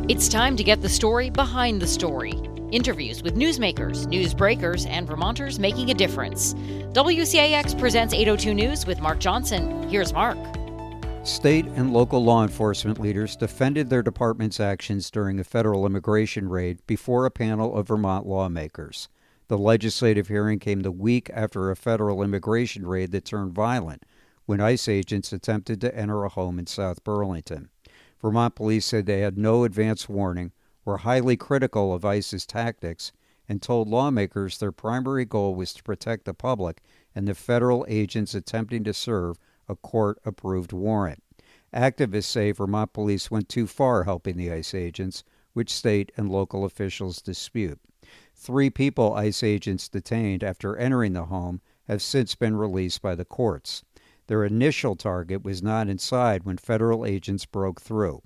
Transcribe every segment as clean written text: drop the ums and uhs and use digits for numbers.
It's time to get the story behind the story. Interviews with newsmakers, news breakers, and Vermonters making a difference. WCAX presents 802 News with Mark Johnson. Here's Mark. State and local law enforcement leaders defended their department's actions during a federal immigration raid before a panel of Vermont lawmakers. The legislative hearing came the week after a federal immigration raid that turned violent when ICE agents attempted to enter a home in South Burlington. Vermont police said they had no advance warning, were highly critical of ICE's tactics, and told lawmakers their primary goal was to protect the public and the federal agents attempting to serve a court-approved warrant. Activists say Vermont police went too far helping the ICE agents, which state and local officials dispute. 3 people ICE agents detained after entering the home have since been released by the courts. Their initial target was not inside when federal agents broke through.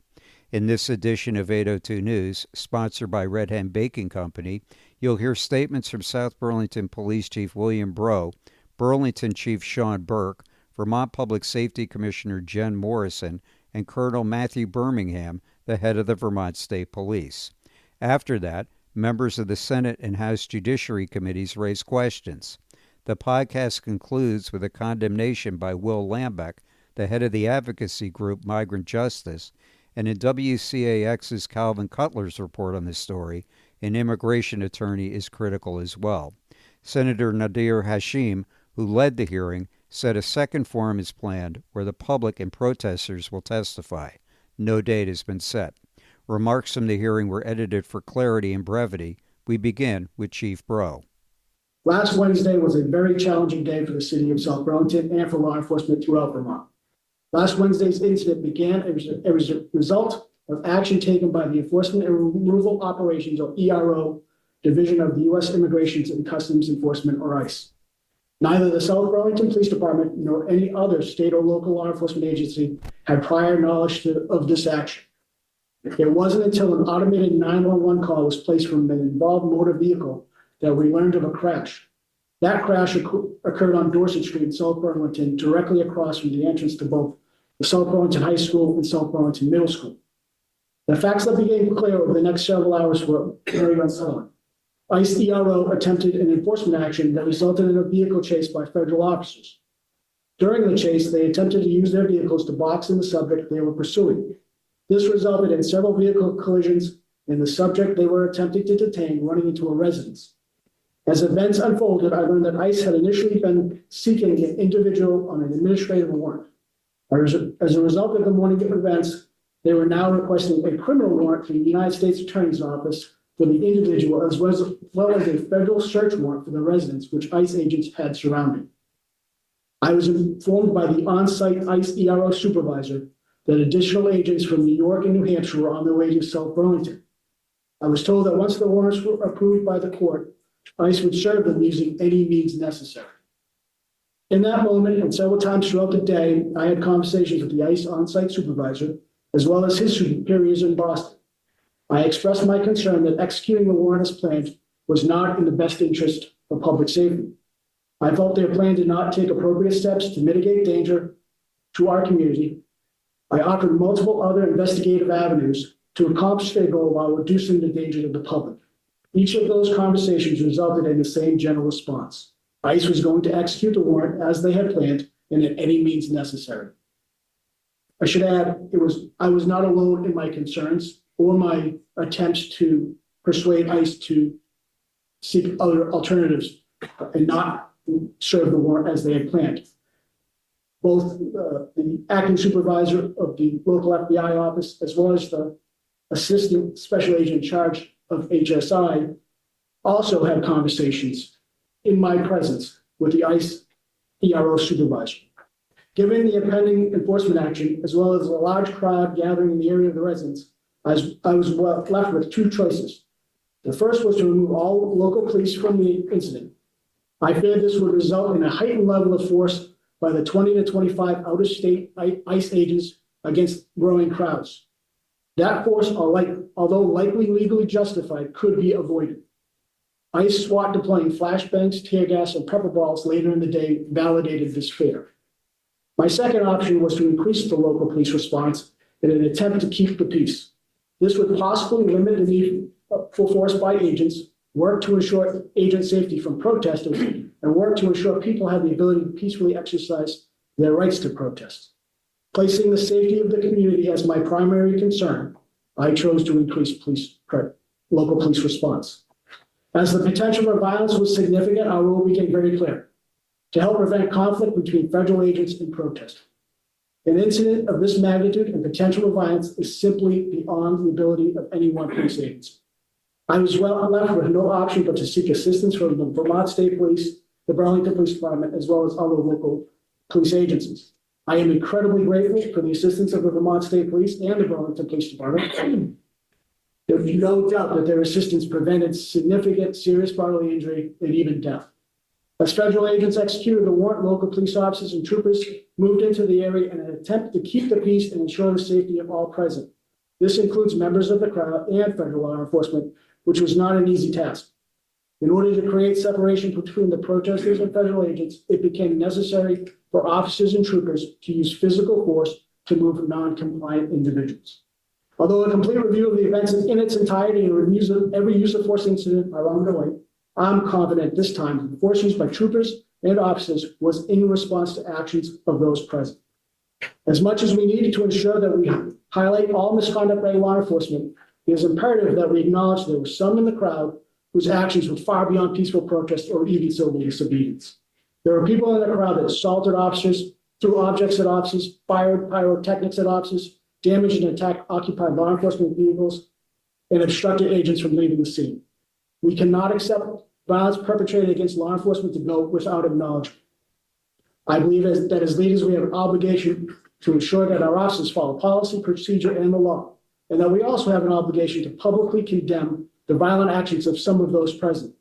In this edition of 802 News, sponsored by Red Hen Baking Company, you'll hear statements from South Burlington Police Chief William Breaux, Burlington Chief Sean Burke, Vermont Public Safety Commissioner Jen Morrison, and Colonel Matthew Birmingham, the head of the Vermont State Police. After that, members of the Senate and House Judiciary Committees raise questions. The podcast concludes with a condemnation by Will Lambeck, the head of the advocacy group Migrant Justice, and in WCAX's Calvin Cutler's report on this story, an immigration attorney is critical as well. Senator Nadir Hashim, who led the hearing, said a second forum is planned where the public and protesters will testify. No date has been set. Remarks from the hearing were edited for clarity and brevity. We begin with Chief Breaux. Last Wednesday was a very challenging day for the city of South Burlington and for law enforcement throughout Vermont. Last Wednesday's incident began as a result of action taken by the Enforcement and Removal Operations, or ERO, Division of the U.S. Immigration and Customs Enforcement, or ICE. Neither the South Burlington Police Department nor any other state or local law enforcement agency had prior knowledge of this action. It wasn't until an automated 911 call was placed from an involved motor vehicle that we learned of a crash. That crash occurred on Dorset Street in South Burlington, directly across from the entrance to both the South Burlington High School and South Burlington Middle School. The facts that became clear over the next several hours were very unsettling. ICE ERO attempted an enforcement action that resulted in a vehicle chase by federal officers. During the chase, they attempted to use their vehicles to box in the subject they were pursuing. This resulted in several vehicle collisions and the subject they were attempting to detain running into a residence. As events unfolded, I learned that ICE had initially been seeking an individual on an administrative warrant. As a result of the morning events, they were now requesting a criminal warrant from the United States Attorney's Office for the individual, as well as a federal search warrant for the residence, which ICE agents had surrounded. I was informed by the on-site ICE ERO supervisor that additional agents from New York and New Hampshire were on their way to South Burlington. I was told that once the warrants were approved by the court, ICE would serve them using any means necessary. In that moment, and several times throughout the day, I had conversations with the ICE on-site supervisor, as well as his superiors in Boston. I expressed my concern that executing the warrant as planned was not in the best interest of public safety. I felt their plan did not take appropriate steps to mitigate danger to our community. I offered multiple other investigative avenues to accomplish their goal while reducing the danger to the public. Each of those conversations resulted in the same general response. ICE was going to execute the warrant as they had planned and at any means necessary. I should add, I was not alone in my concerns or my attempts to persuade ICE to seek other alternatives and not serve the warrant as they had planned. Both the acting supervisor of the local FBI office, as well as the assistant special agent in charge of HSI, also had conversations in my presence with the ICE ERO supervisor. Given the impending enforcement action, as well as a large crowd gathering in the area of the residence, I was left with 2 choices. The first was to remove all local police from the incident. I feared this would result in a heightened level of force by the 20 to 25 out-of-state ICE agents against growing crowds. That force, although likely legally justified, could be avoided. ICE SWAT deploying flashbangs, tear gas, and pepper balls later in the day validated this fear. My second option was to increase the local police response in an attempt to keep the peace. This would possibly limit the need for force by agents, work to ensure agent safety from protesters, and work to ensure people have the ability to peacefully exercise their rights to protest. Placing the safety of the community as my primary concern, I chose to increase local police response. As the potential for violence was significant, our rule became very clear: to help prevent conflict between federal agents and protesters. An incident of this magnitude and potential of violence is simply beyond the ability of any one police agency. I was left with no option but to seek assistance from the Vermont State Police, the Burlington Police Department, as well as other local police agencies. I am incredibly grateful for the assistance of the Vermont State Police and the Burlington Police Department. There's no doubt that their assistance prevented significant serious bodily injury and even death. As federal agents executed the warrant, local police officers and troopers moved into the area in an attempt to keep the peace and ensure the safety of all present. This includes members of the crowd and federal law enforcement, which was not an easy task. In order to create separation between the protesters and federal agents, it became necessary for officers and troopers to use physical force to move non-compliant individuals. Although a complete review of the events in its entirety and reviews of every use of force incident are underway, I'm confident this time that the force used by troopers and officers was in response to actions of those present. As much as we needed to ensure that we highlight all misconduct by law enforcement, it is imperative that we acknowledge there were some in the crowd whose actions were far beyond peaceful protest or even civil disobedience. There were people in the crowd that assaulted officers, threw objects at officers, fired pyrotechnics at officers, damaged and attacked occupied law enforcement vehicles, and obstructed agents from leaving the scene. We cannot accept violence perpetrated against law enforcement to go without acknowledgement. I believe that as leaders, we have an obligation to ensure that our officers follow policy, procedure, and the law, and that we also have an obligation to publicly condemn the violent actions of some of those present.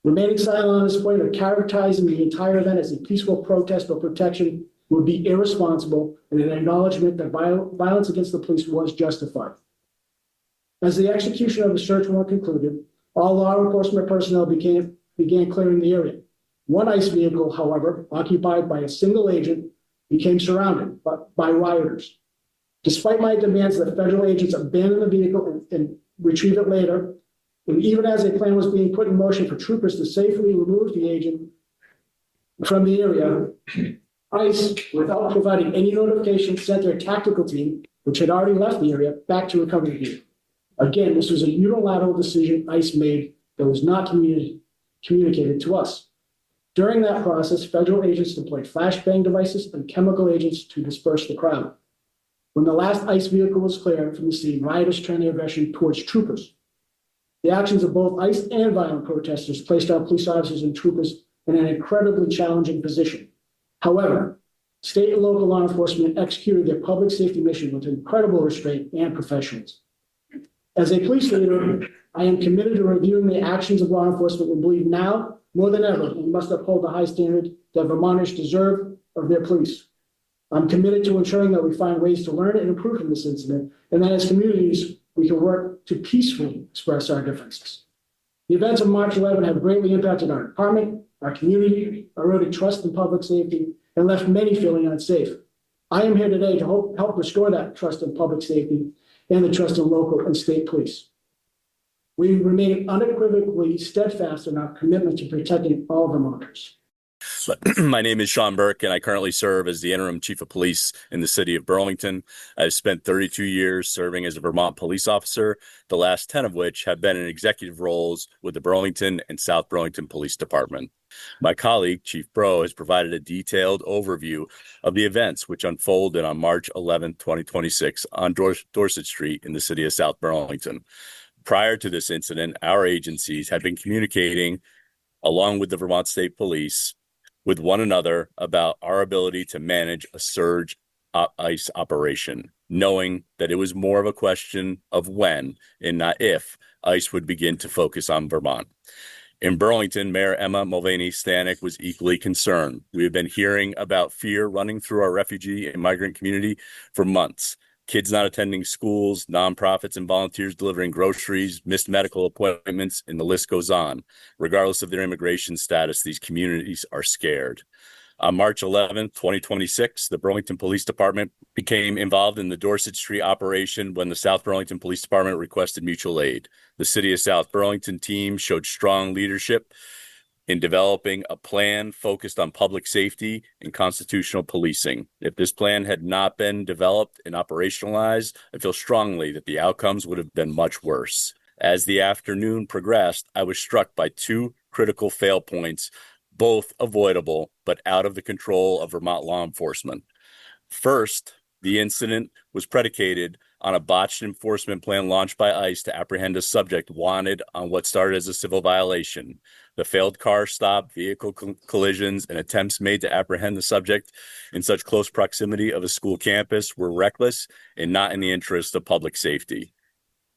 Remaining silent on this point or characterizing the entire event as a peaceful protest or protection would be irresponsible and an acknowledgement that violence against the police was justified. As the execution of the search warrant concluded, all law enforcement personnel began clearing the area. One ICE vehicle, however, occupied by a single agent, became surrounded by rioters. Despite my demands that federal agents abandon the vehicle and retrieve it later, and even as a plan was being put in motion for troopers to safely remove the agent from the area, ICE, without providing any notification, sent their tactical team, which had already left the area, back to recover the vehicle. Again, this was a unilateral decision ICE made that was not communicated to us. During that process, federal agents deployed flashbang devices and chemical agents to disperse the crowd. When the last ICE vehicle was cleared from the scene, rioters turned their aggression towards troopers. The actions of both ICE and violent protesters placed our police officers and troopers in an incredibly challenging position. However, state and local law enforcement executed their public safety mission with incredible restraint and professionalism. As a police leader, I am committed to reviewing the actions of law enforcement and believe now more than ever we must uphold the high standard that Vermonters deserve of their police. I'm committed to ensuring that we find ways to learn and improve from this incident, and that as communities, we can work to peacefully express our differences. The events of March 11 have greatly impacted our department, our community, eroded trust in public safety, and left many feeling unsafe. I am here today to help restore that trust in public safety and the trust in local and state police. We remain unequivocally steadfast in our commitment to protecting all Vermonters. My name is Sean Burke, and I currently serve as the interim chief of police in the city of Burlington. I've spent 32 years serving as a Vermont police officer, the last 10 of which have been in executive roles with the Burlington and South Burlington Police Department. My colleague, Chief Bro, has provided a detailed overview of the events which unfolded on March 11, 2026 on Dorset Street in the city of South Burlington. Prior to this incident, our agencies had been communicating, along with the Vermont State Police, with one another about our ability to manage a surge ICE operation, knowing that it was more of a question of when and not if ICE would begin to focus on Vermont. In Burlington, Mayor Emma Mulvaney-Stanek was equally concerned. We have been hearing about fear running through our refugee and migrant community for months. Kids not attending schools, nonprofits and volunteers delivering groceries, missed medical appointments, and the list goes on. Regardless of their immigration status, these communities are scared. On March 11th, 2026, the Burlington Police Department became involved in the Dorset Street operation when the South Burlington Police Department requested mutual aid. The City of South Burlington team showed strong leadership in developing a plan focused on public safety and constitutional policing. If this plan had not been developed and operationalized, I feel strongly that the outcomes would have been much worse. As the afternoon progressed, I was struck by two critical fail points, both avoidable but out of the control of Vermont law enforcement. First, the incident was predicated on a botched enforcement plan launched by ICE to apprehend a subject wanted on what started as a civil violation. The failed car stop, vehicle collisions, and attempts made to apprehend the subject in such close proximity of a school campus were reckless and not in the interest of public safety.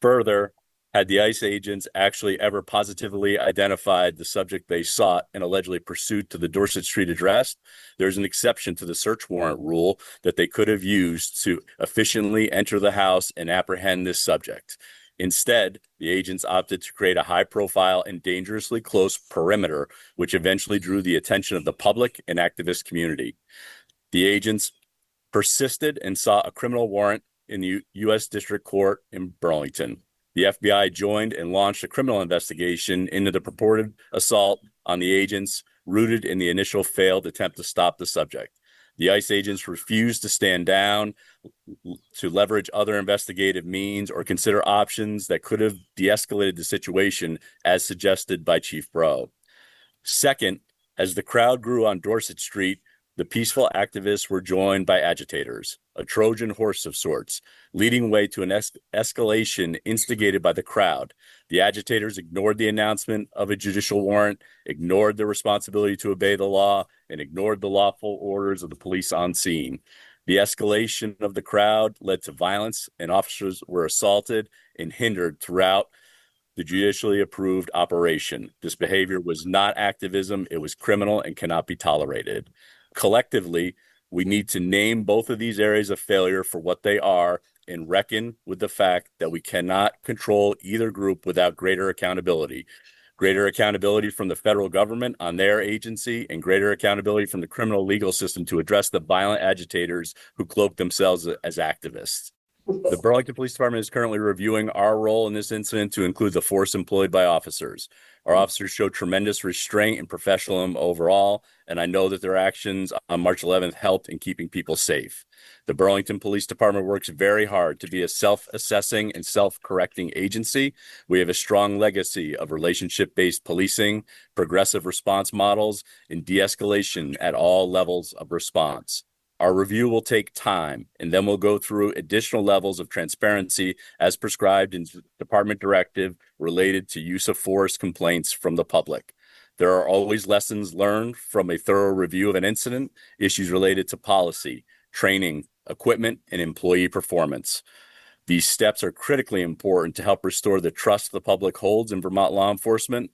Further, had the ICE agents actually ever positively identified the subject they sought and allegedly pursued to the Dorset Street address, there's an exception to the search warrant rule that they could have used to efficiently enter the house and apprehend this subject. Instead, the agents opted to create a high-profile and dangerously close perimeter, which eventually drew the attention of the public and activist community. The agents persisted and sought a criminal warrant in the U.S. District Court in Burlington. The FBI joined and launched a criminal investigation into the purported assault on the agents, rooted in the initial failed attempt to stop the subject. The ICE agents refused to stand down, to leverage other investigative means, or consider options that could have de-escalated the situation, as suggested by Chief Bro. Second, as the crowd grew on Dorset Street, the peaceful activists were joined by agitators, a Trojan horse of sorts, leading way to an escalation instigated by the crowd. The agitators ignored the announcement of a judicial warrant, ignored their responsibility to obey the law, and ignored the lawful orders of the police on scene. The escalation of the crowd led to violence, and officers were assaulted and hindered throughout the judicially approved operation. This behavior was not activism, it was criminal and cannot be tolerated. Collectively, we need to name both of these areas of failure for what they are and reckon with the fact that we cannot control either group without greater accountability. Greater accountability from the federal government on their agency, and greater accountability from the criminal legal system to address the violent agitators who cloak themselves as activists. The Burlington Police Department is currently reviewing our role in this incident to include the force employed by officers. Our officers showed tremendous restraint and professionalism overall, and I know that their actions on March 11th helped in keeping people safe. The Burlington Police Department works very hard to be a self-assessing and self-correcting agency. We have a strong legacy of relationship-based policing, progressive response models, and de-escalation at all levels of response. Our review will take time, and then we'll go through additional levels of transparency as prescribed in department directive related to use of force complaints from the public. There are always lessons learned from a thorough review of an incident, issues related to policy, training, equipment, and employee performance. These steps are critically important to help restore the trust the public holds in Vermont law enforcement.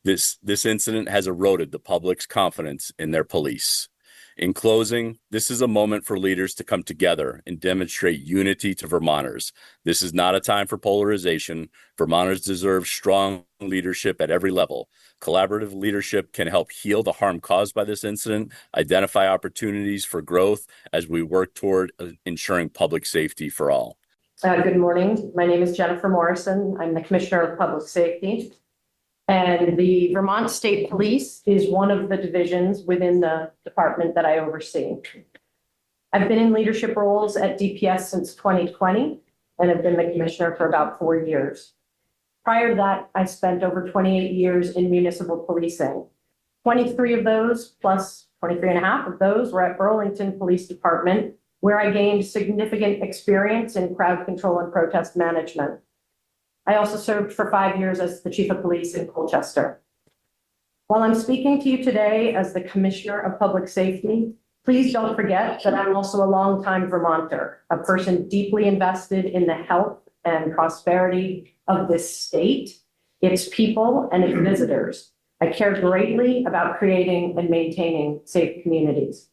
This incident has eroded the public's confidence in their police. In closing, this is a moment for leaders to come together and demonstrate unity to Vermonters. This is not a time for polarization. Vermonters deserve strong leadership at every level. Collaborative leadership can help heal the harm caused by this incident, identify opportunities for growth as we work toward ensuring public safety for all. Good morning. My name is Jennifer Morrison. I'm the Commissioner of Public Safety. And the Vermont State Police is one of the divisions within the department that I oversee. I've been in leadership roles at DPS since 2020 and have been the commissioner for about 4 years. Prior to that, I spent over 28 years in municipal policing. 23 of those, plus 23 and a half of those, were at Burlington Police Department, where I gained significant experience in crowd control and protest management. I also served for 5 years as the chief of police in Colchester. While I'm speaking to you today as the Commissioner of Public Safety, please don't forget that I'm also a longtime Vermonter, a person deeply invested in the health and prosperity of this state, its people, and its visitors. I care greatly about creating and maintaining safe communities.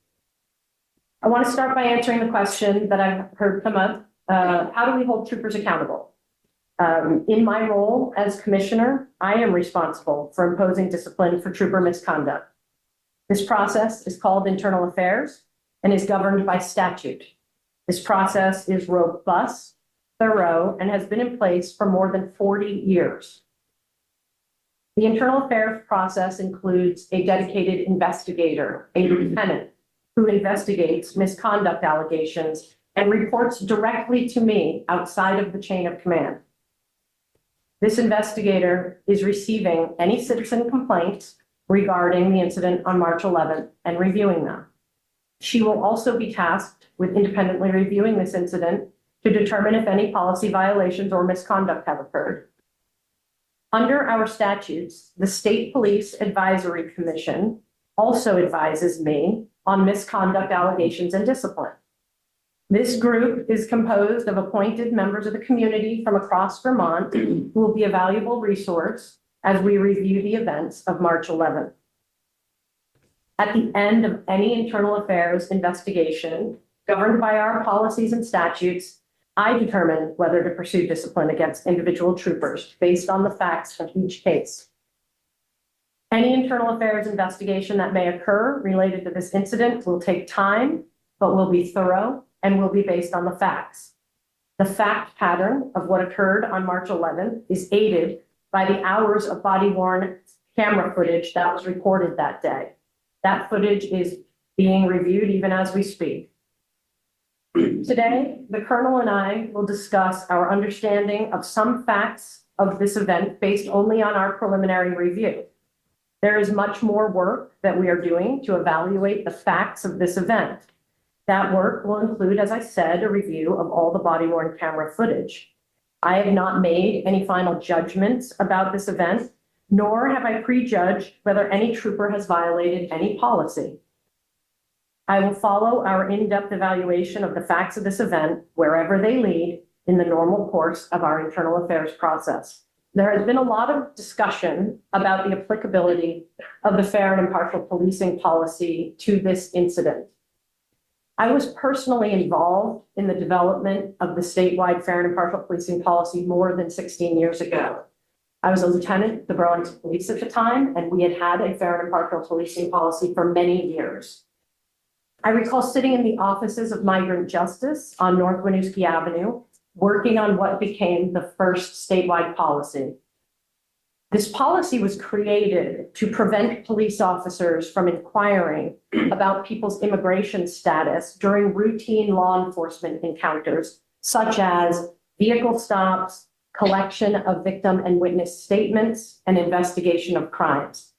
I want to start by answering the question that I've heard come up. How do we hold troopers accountable? In my role as commissioner, I am responsible for imposing discipline for trooper misconduct. This process is called internal affairs and is governed by statute. This process is robust, thorough, and has been in place for more than 40 years. The internal affairs process includes a dedicated investigator, a lieutenant, who investigates misconduct allegations and reports directly to me outside of the chain of command. This investigator is receiving any citizen complaints regarding the incident on March 11th and reviewing them. She will also be tasked with independently reviewing this incident to determine if any policy violations or misconduct have occurred. Under our statutes, the State Police Advisory Commission also advises me on misconduct allegations and discipline. This group is composed of appointed members of the community from across Vermont who will be a valuable resource as we review the events of March 11th. At the end of any internal affairs investigation, governed by our policies and statutes, I determine whether to pursue discipline against individual troopers based on the facts of each case. Any internal affairs investigation that may occur related to this incident will take time, but will be thorough and will be based on the facts. The fact pattern of what occurred on March 11th is aided by the hours of body-worn camera footage that was recorded that day. That footage is being reviewed even as we speak. Today, the Colonel and I will discuss our understanding of some facts of this event based only on our preliminary review. There is much more work that we are doing to evaluate the facts of this event. That work will include, as I said, a review of all the body-worn camera footage. I have not made any final judgments about this event, nor have I prejudged whether any trooper has violated any policy. I will follow our in-depth evaluation of the facts of this event wherever they lead in the normal course of our internal affairs process. There has been a lot of discussion about the applicability of the fair and impartial policing policy to this incident. I was personally involved in the development of the statewide fair and impartial policing policy more than 16 years ago. I was a lieutenant at the Burlington Police at the time, and we had had a fair and impartial policing policy for many years. I recall sitting in the offices of Migrant Justice on North Winooski Avenue, working on what became the first statewide policy. This policy was created to prevent police officers from inquiring about people's immigration status during routine law enforcement encounters, such as vehicle stops, collection of victim and witness statements, and investigation of crimes.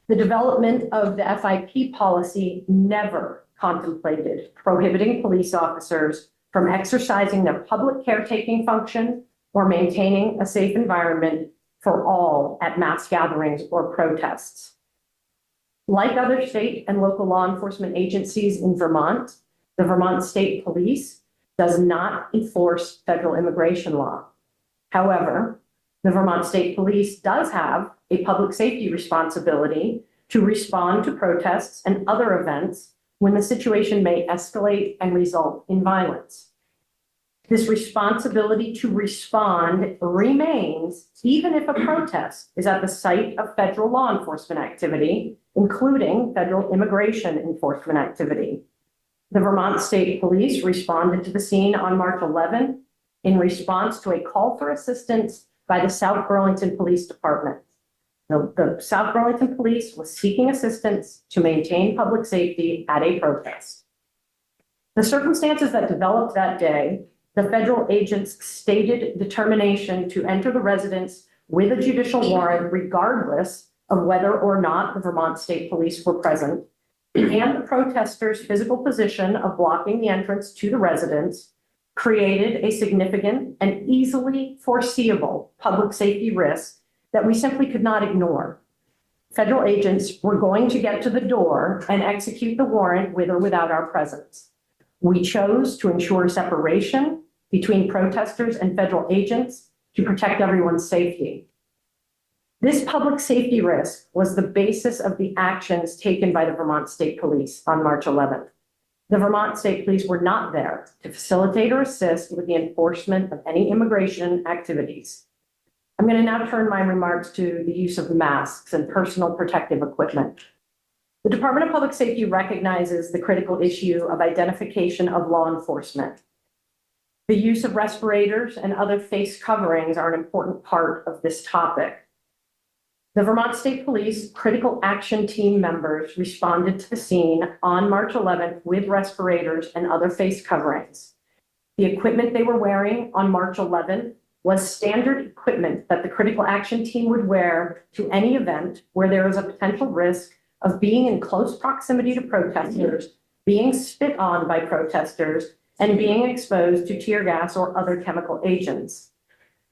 The development of the FIP policy never contemplated prohibiting police officers from exercising their public caretaking function or maintaining a safe environment for all at mass gatherings or protests. Like other state and local law enforcement agencies in Vermont, the Vermont State Police does not enforce federal immigration law. However, the Vermont State Police does have a public safety responsibility to respond to protests and other events when the situation may escalate and result in violence. This responsibility to respond remains even if a protest is at the site of federal law enforcement activity, including federal immigration enforcement activity. The Vermont State Police responded to the scene on March 11th in response to a call for assistance by the South Burlington Police Department. The South Burlington Police was seeking assistance to maintain public safety at a protest. The circumstances that developed that day, the federal agents' stated determination to enter the residence with a judicial warrant, regardless of whether or not the Vermont State Police were present, and the protesters' physical position of blocking the entrance to the residence, created a significant and easily foreseeable public safety risk that we simply could not ignore. Federal agents were going to get to the door and execute the warrant with or without our presence. We chose to ensure separation between protesters and federal agents to protect everyone's safety. This public safety risk was the basis of the actions taken by the Vermont State Police on March 11th. The Vermont State Police were not there to facilitate or assist with the enforcement of any immigration activities. I'm going to now turn my remarks to the use of masks and personal protective equipment. The Department of Public Safety recognizes the critical issue of identification of law enforcement. The use of respirators and other face coverings are an important part of this topic. The Vermont State Police Critical Action Team members responded to the scene on March 11th with respirators and other face coverings. The equipment they were wearing on March 11th was standard equipment that the Critical Action Team would wear to any event where there is a potential risk of being in close proximity to protesters, being spit on by protesters, and being exposed to tear gas or other chemical agents.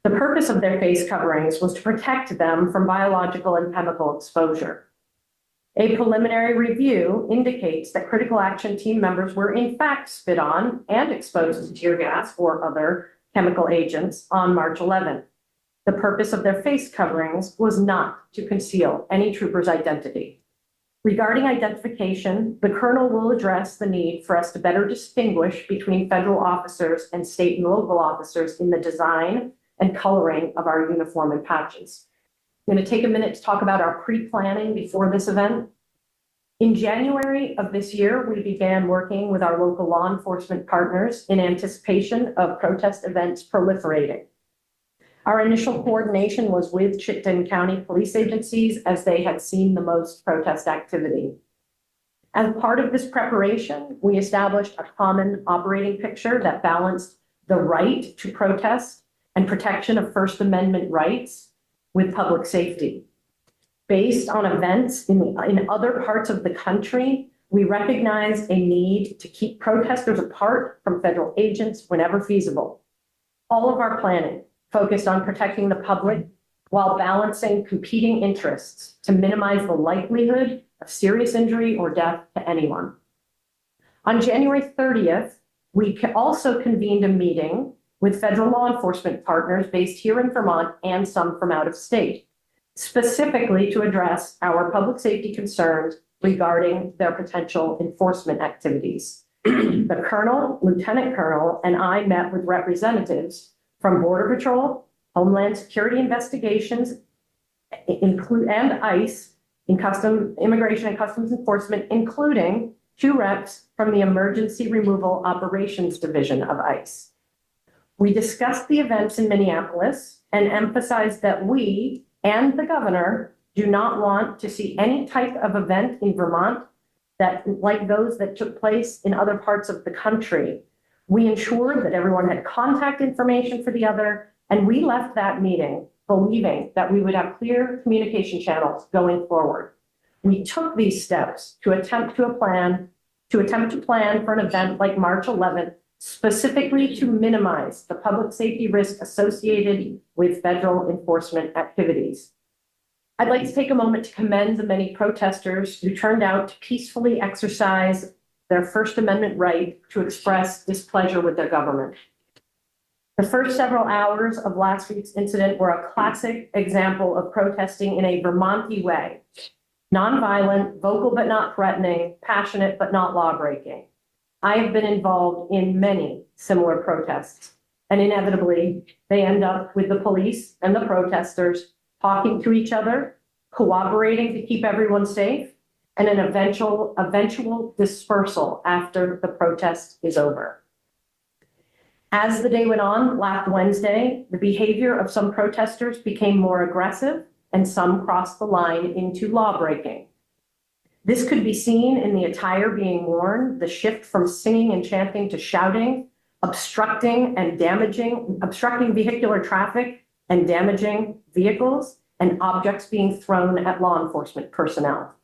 The purpose of their face coverings was to protect them from biological and chemical exposure. A preliminary review indicates that Critical Action Team members were in fact spit on and exposed to tear gas or other chemical agents on March 11th. The purpose of their face coverings was not to conceal any trooper's identity. Regarding identification, the colonel will address the need for us to better distinguish between federal officers and state and local officers in the design and coloring of our uniform and patches. I'm going to take a minute to talk about our pre-planning before this event. In January of this year, we began working with our local law enforcement partners in anticipation of protest events proliferating. Our initial coordination was with Chittenden County police agencies as they had seen the most protest activity. As part of this preparation, we established a common operating picture that balanced the right to protest and protection of First Amendment rights with public safety. Based on events in other parts of the country, we recognize a need to keep protesters apart from federal agents whenever feasible. All of our planning focused on protecting the public while balancing competing interests to minimize the likelihood of serious injury or death to anyone. On January 30th, we also convened a meeting with federal law enforcement partners based here in Vermont and some from out of state, specifically to address our public safety concerns regarding their potential enforcement activities. The Colonel, Lieutenant Colonel, and I met with representatives from Border Patrol, Homeland Security Investigations, and ICE, in Immigration and Customs Enforcement, including 2 reps from the Emergency Removal Operations Division of ICE. We discussed the events in Minneapolis and emphasized that we and the governor do not want to see any type of event in Vermont that, like those that took place in other parts of the country. We ensured that everyone had contact information for the other, and we left that meeting believing that we would have clear communication channels going forward. We took these steps to attempt to plan for an event like March 11th, specifically to minimize the public safety risk associated with federal enforcement activities. I'd like to take a moment to commend the many protesters who turned out to peacefully exercise their First Amendment right to express displeasure with their government. The first several hours of last week's incident were a classic example of protesting in a Vermonty way: nonviolent, vocal but not threatening, passionate but not law-breaking. I have been involved in many similar protests, and inevitably they end up with the police and the protesters talking to each other, cooperating to keep everyone safe, and an eventual dispersal after the protest is over. As the day went on, last Wednesday, the behavior of some protesters became more aggressive and some crossed the line into law-breaking. This could be seen in the attire being worn, the shift from singing and chanting to shouting, obstructing vehicular traffic and damaging vehicles, and objects being thrown at law enforcement personnel.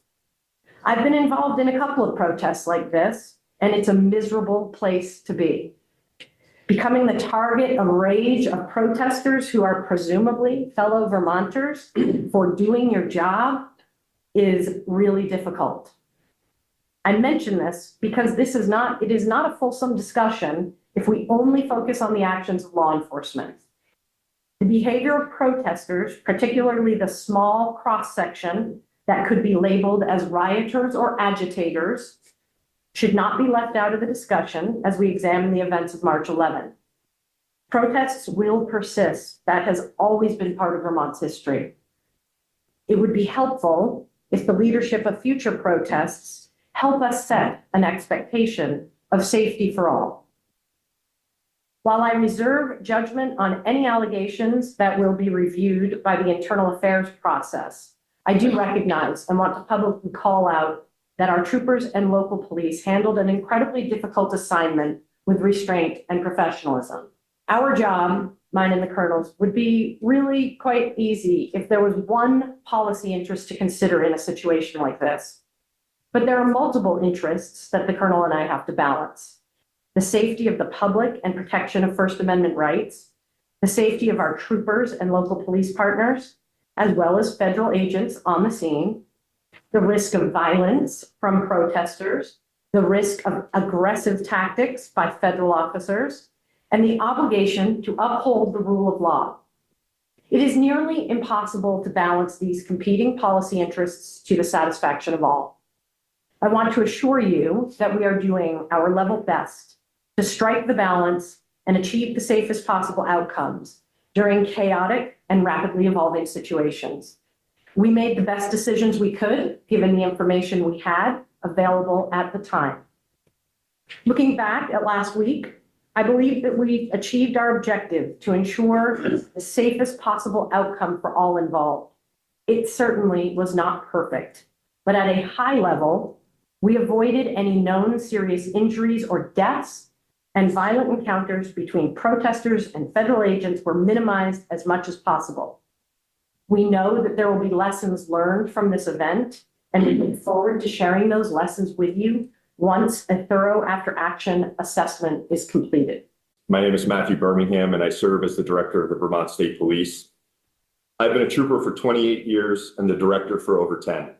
I've been involved in a couple of protests like this, and it's a miserable place to be. Becoming the target of rage of protesters who are presumably fellow Vermonters for doing your job is really difficult. I mention this because it is not a fulsome discussion if we only focus on the actions of law enforcement. The behavior of protesters, particularly the small cross-section that could be labeled as rioters or agitators, should not be left out of the discussion as we examine the events of March 11. Protests will persist. That has always been part of Vermont's history. It would be helpful if the leadership of future protests help us set an expectation of safety for all. While I reserve judgment on any allegations that will be reviewed by the internal affairs process, I do recognize and want to publicly call out that our troopers and local police handled an incredibly difficult assignment with restraint and professionalism. Our job, mine and the colonel's, would be really quite easy if there was one policy interest to consider in a situation like this. But there are multiple interests that the colonel and I have to balance. The safety of the public and protection of First Amendment rights, the safety of our troopers and local police partners, as well as federal agents on the scene, the risk of violence from protesters, the risk of aggressive tactics by federal officers, and the obligation to uphold the rule of law. It is nearly impossible to balance these competing policy interests to the satisfaction of all. I want to assure you that we are doing our level best to strike the balance and achieve the safest possible outcomes during chaotic and rapidly evolving situations. We made the best decisions we could, given the information we had available at the time. Looking back at last week, I believe that we achieved our objective to ensure the safest possible outcome for all involved. It certainly was not perfect, but at a high level, we avoided any known serious injuries or deaths, and violent encounters between protesters and federal agents were minimized as much as possible. We know that there will be lessons learned from this event, and we look forward to sharing those lessons with you once a thorough after-action assessment is completed. My name is Matthew Birmingham, and I serve as the director of the Vermont State Police. I've been a trooper for 28 years and the director for over 10.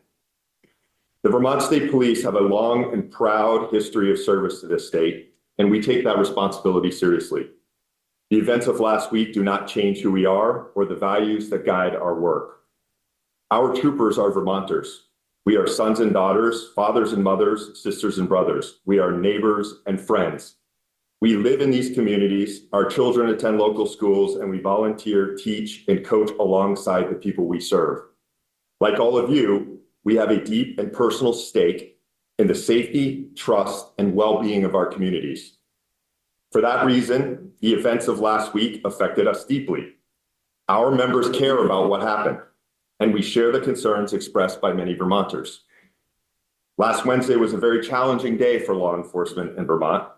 The Vermont State Police have a long and proud history of service to this state, and we take that responsibility seriously. The events of last week do not change who we are or the values that guide our work. Our troopers are Vermonters. We are sons and daughters, fathers and mothers, sisters and brothers. We are neighbors and friends. We live in these communities, our children attend local schools, and we volunteer, teach, and coach alongside the people we serve. Like all of you, we have a deep and personal stake in the safety, trust, and well-being of our communities. For that reason, the events of last week affected us deeply. Our members care about what happened, and we share the concerns expressed by many Vermonters. Last Wednesday was a very challenging day for law enforcement in Vermont,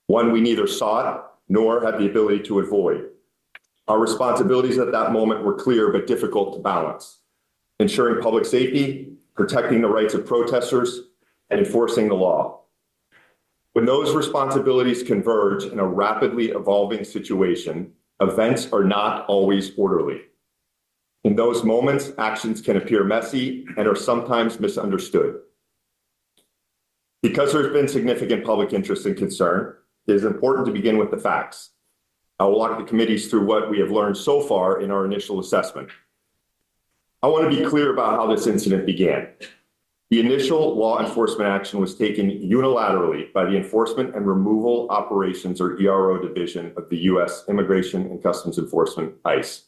one we neither sought nor had the ability to avoid. Our responsibilities at that moment were clear but difficult to balance: ensuring public safety, protecting the rights of protesters, and enforcing the law. When those responsibilities converge in a rapidly evolving situation, events are not always orderly. In those moments, actions can appear messy and are sometimes misunderstood. Because there's been significant public interest and concern, it is important to begin with the facts. I will walk the committees through what we have learned so far in our initial assessment. I want to be clear about how this incident began. The initial law enforcement action was taken unilaterally by the Enforcement and Removal Operations, or ERO, division of the U.S. Immigration and Customs Enforcement, ICE.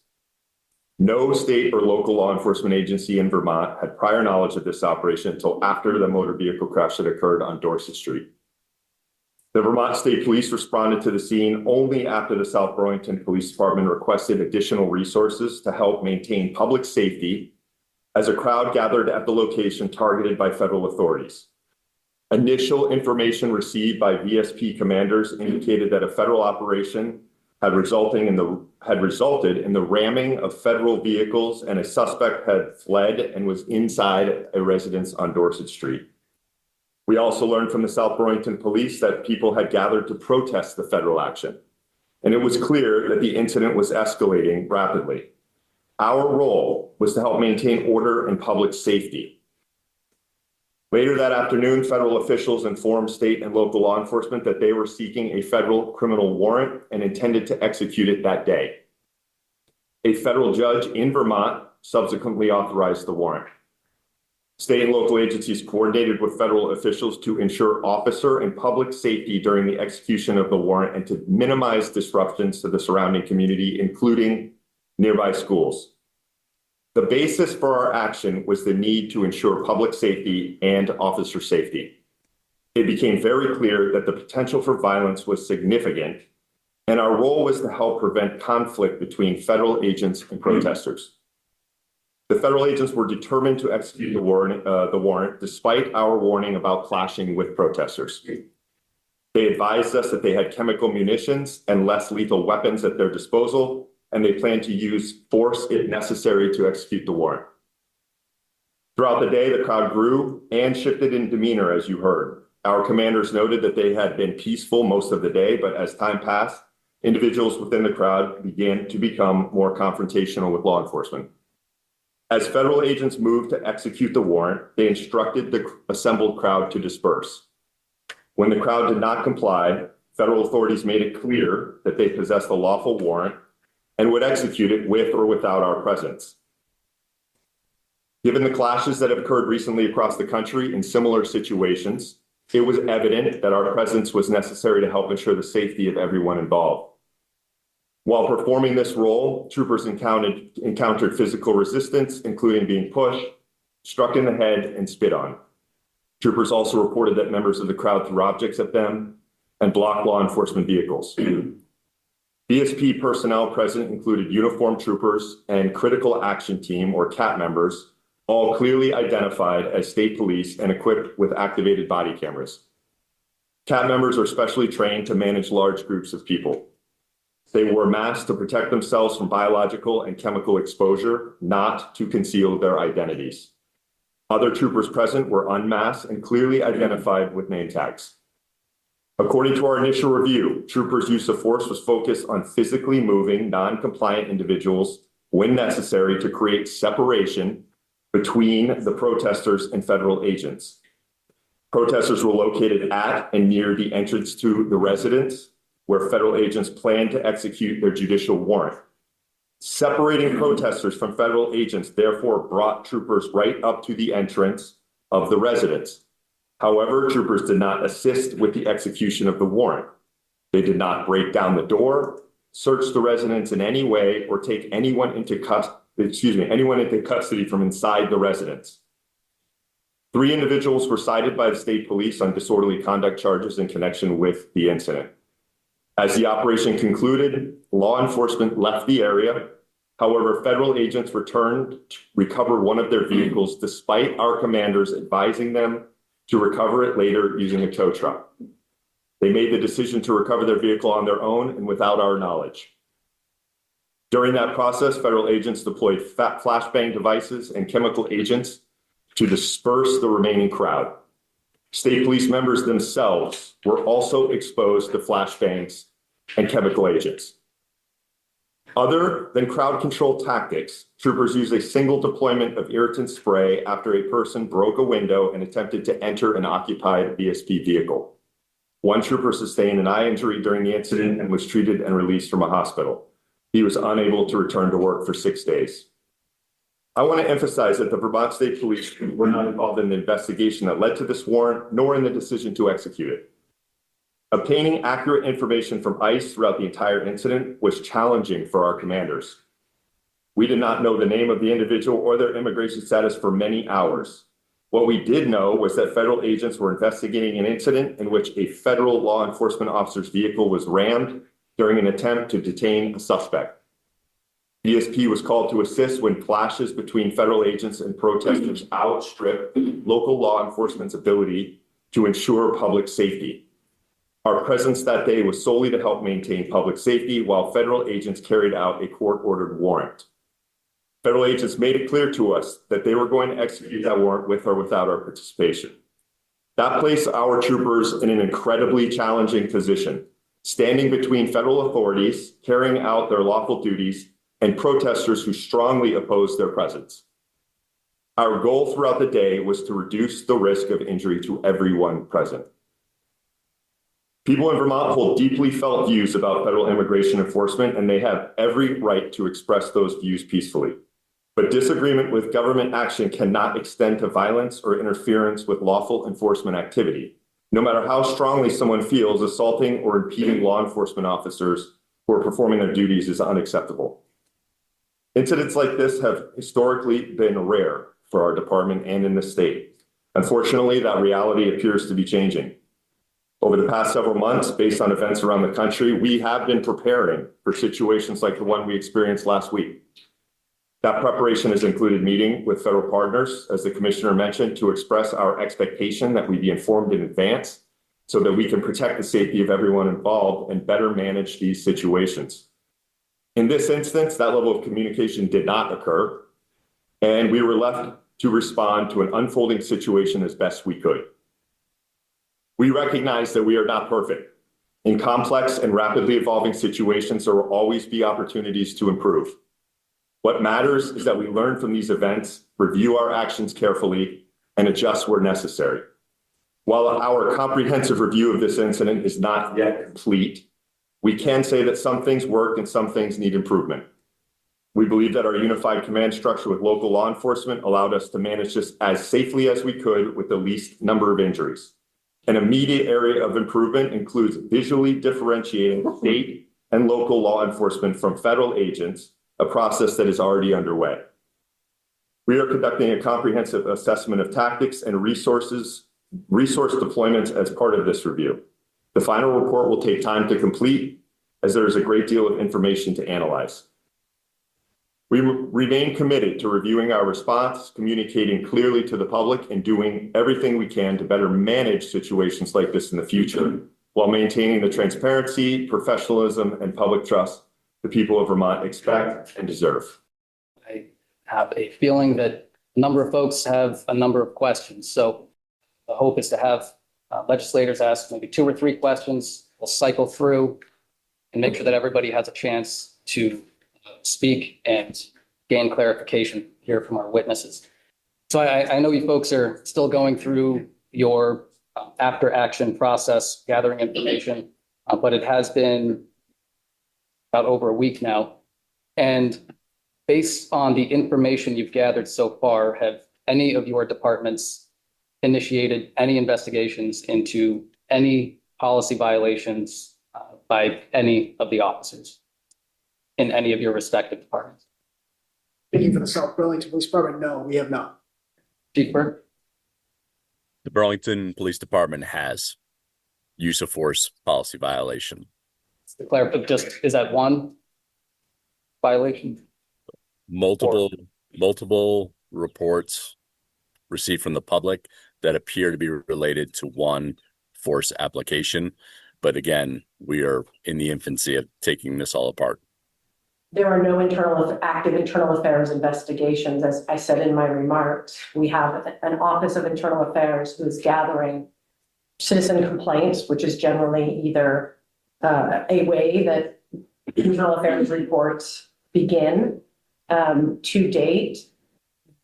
No state or local law enforcement agency in Vermont had prior knowledge of this operation until after the motor vehicle crash that occurred on Dorset Street. The Vermont State Police responded to the scene only after the South Burlington Police Department requested additional resources to help maintain public safety as a crowd gathered at the location targeted by federal authorities. Initial information received by VSP commanders indicated that a federal operation had resulted in the ramming of federal vehicles, and a suspect had fled and was inside a residence on Dorset Street. We also learned from the South Burlington Police that people had gathered to protest the federal action, and it was clear that the incident was escalating rapidly. Our role was to help maintain order and public safety. Later that afternoon, federal officials informed state and local law enforcement that they were seeking a federal criminal warrant and intended to execute it that day. A federal judge in Vermont subsequently authorized the warrant. State and local agencies coordinated with federal officials to ensure officer and public safety during the execution of the warrant and to minimize disruptions to the surrounding community, including nearby schools. The basis for our action was the need to ensure public safety and officer safety. It became very clear that the potential for violence was significant, and our role was to help prevent conflict between federal agents and protesters. The federal agents were determined to execute the warrant despite our warning about clashing with protesters. They advised us that they had chemical munitions and less lethal weapons at their disposal, and they planned to use force if necessary to execute the warrant. Throughout the day, the crowd grew and shifted in demeanor, as you heard. Our commanders noted that they had been peaceful most of the day, but as time passed, individuals within the crowd began to become more confrontational with law enforcement. As federal agents moved to execute the warrant, they instructed the assembled crowd to disperse. When the crowd did not comply, federal authorities made it clear that they possessed a lawful warrant and would execute it with or without our presence. Given the clashes that have occurred recently across the country in similar situations, it was evident that our presence was necessary to help ensure the safety of everyone involved. While performing this role, troopers encountered physical resistance, including being pushed, struck in the head, and spit on. Troopers also reported that members of the crowd threw objects at them and blocked law enforcement vehicles. BSP personnel present included uniformed troopers and Critical Action Team, or CAT members, all clearly identified as state police and equipped with activated body cameras. CAT members are specially trained to manage large groups of people. They wore masks to protect themselves from biological and chemical exposure, not to conceal their identities. Other troopers present were unmasked and clearly identified with name tags. According to our initial review, troopers' use of force was focused on physically moving non-compliant individuals when necessary to create separation between the protesters and federal agents. Protesters were located at and near the entrance to the residence where federal agents planned to execute their judicial warrant. Separating protesters from federal agents therefore brought troopers right up to the entrance of the residence. However, troopers did not assist with the execution of the warrant. They did not break down the door, search the residence in any way, or take anyone into custody from inside the residence. 3 individuals were cited by the state police on disorderly conduct charges in connection with the incident. As the operation concluded, law enforcement left the area. However, federal agents returned to recover one of their vehicles despite our commanders advising them to recover it later using a tow truck. They made the decision to recover their vehicle on their own and without our knowledge. During that process, federal agents deployed flashbang devices and chemical agents to disperse the remaining crowd. State police members themselves were also exposed to flashbangs and chemical agents. Other than crowd control tactics, troopers used a single deployment of irritant spray after a person broke a window and attempted to enter an occupied BSP vehicle. One trooper sustained an eye injury during the incident and was treated and released from a hospital. He was unable to return to work for 6 days. I want to emphasize that the Vermont State Police were not involved in the investigation that led to this warrant, nor in the decision to execute it. Obtaining accurate information from ICE throughout the entire incident was challenging for our commanders. We did not know the name of the individual or their immigration status for many hours. What we did know was that federal agents were investigating an incident in which a federal law enforcement officer's vehicle was rammed during an attempt to detain a suspect. BSP was called to assist when clashes between federal agents and protesters outstripped local law enforcement's ability to ensure public safety. Our presence that day was solely to help maintain public safety while federal agents carried out a court-ordered warrant. Federal agents made it clear to us that they were going to execute that warrant with or without our participation. That placed our troopers in an incredibly challenging position, standing between federal authorities carrying out their lawful duties and protesters who strongly opposed their presence. Our goal throughout the day was to reduce the risk of injury to everyone present. People in Vermont hold deeply felt views about federal immigration enforcement, and they have every right to express those views peacefully. But disagreement with government action cannot extend to violence or interference with lawful enforcement activity. No matter how strongly someone feels, assaulting or impeding law enforcement officers who are performing their duties is unacceptable. Incidents like this have historically been rare for our department and in the state. Unfortunately, that reality appears to be changing. Over the past several months, based on events around the country, we have been preparing for situations like the one we experienced last week. That preparation has included meeting with federal partners, as the commissioner mentioned, to express our expectation that we be informed in advance so that we can protect the safety of everyone involved and better manage these situations. In this instance, that level of communication did not occur, and we were left to respond to an unfolding situation as best we could. We recognize that we are not perfect. In complex and rapidly evolving situations, there will always be opportunities to improve. What matters is that we learn from these events, review our actions carefully, and adjust where necessary. While our comprehensive review of this incident is not yet complete, we can say that some things worked and some things need improvement. We believe that our unified command structure with local law enforcement allowed us to manage this as safely as we could with the least number of injuries. An immediate area of improvement includes visually differentiating state and local law enforcement from federal agents, a process that is already underway. We are conducting a comprehensive assessment of tactics and resource deployments as part of this review. The final report will take time to complete, as there is a great deal of information to analyze. We remain committed to reviewing our response, communicating clearly to the public, and doing everything we can to better manage situations like this in the future, while maintaining the transparency, professionalism, and public trust the people of Vermont expect and deserve. I have a feeling that a number of folks have a number of questions. So the hope is to have legislators ask maybe 2 or 3 questions. We'll cycle through and make sure that everybody has a chance to speak and gain clarification here from our witnesses. So I know you folks are still going through your after action process, gathering information, but it has been about over a week now. And based on the information you've gathered so far, have any of your departments initiated any investigations into any policy violations by any of the officers in any of your respective departments? Speaking for the South Burlington Police Department, no, we have not. Chief Burke? The Burlington Police Department has use of force policy violation. Just, is that one violation? Multiple reports received from the public that appear to be related to one force application. But again, we are in the infancy of taking this all apart. There are no active internal affairs investigations. As I said in my remarks, we have an Office of Internal Affairs who is gathering citizen complaints, which is generally either a way that internal affairs reports begin. To date,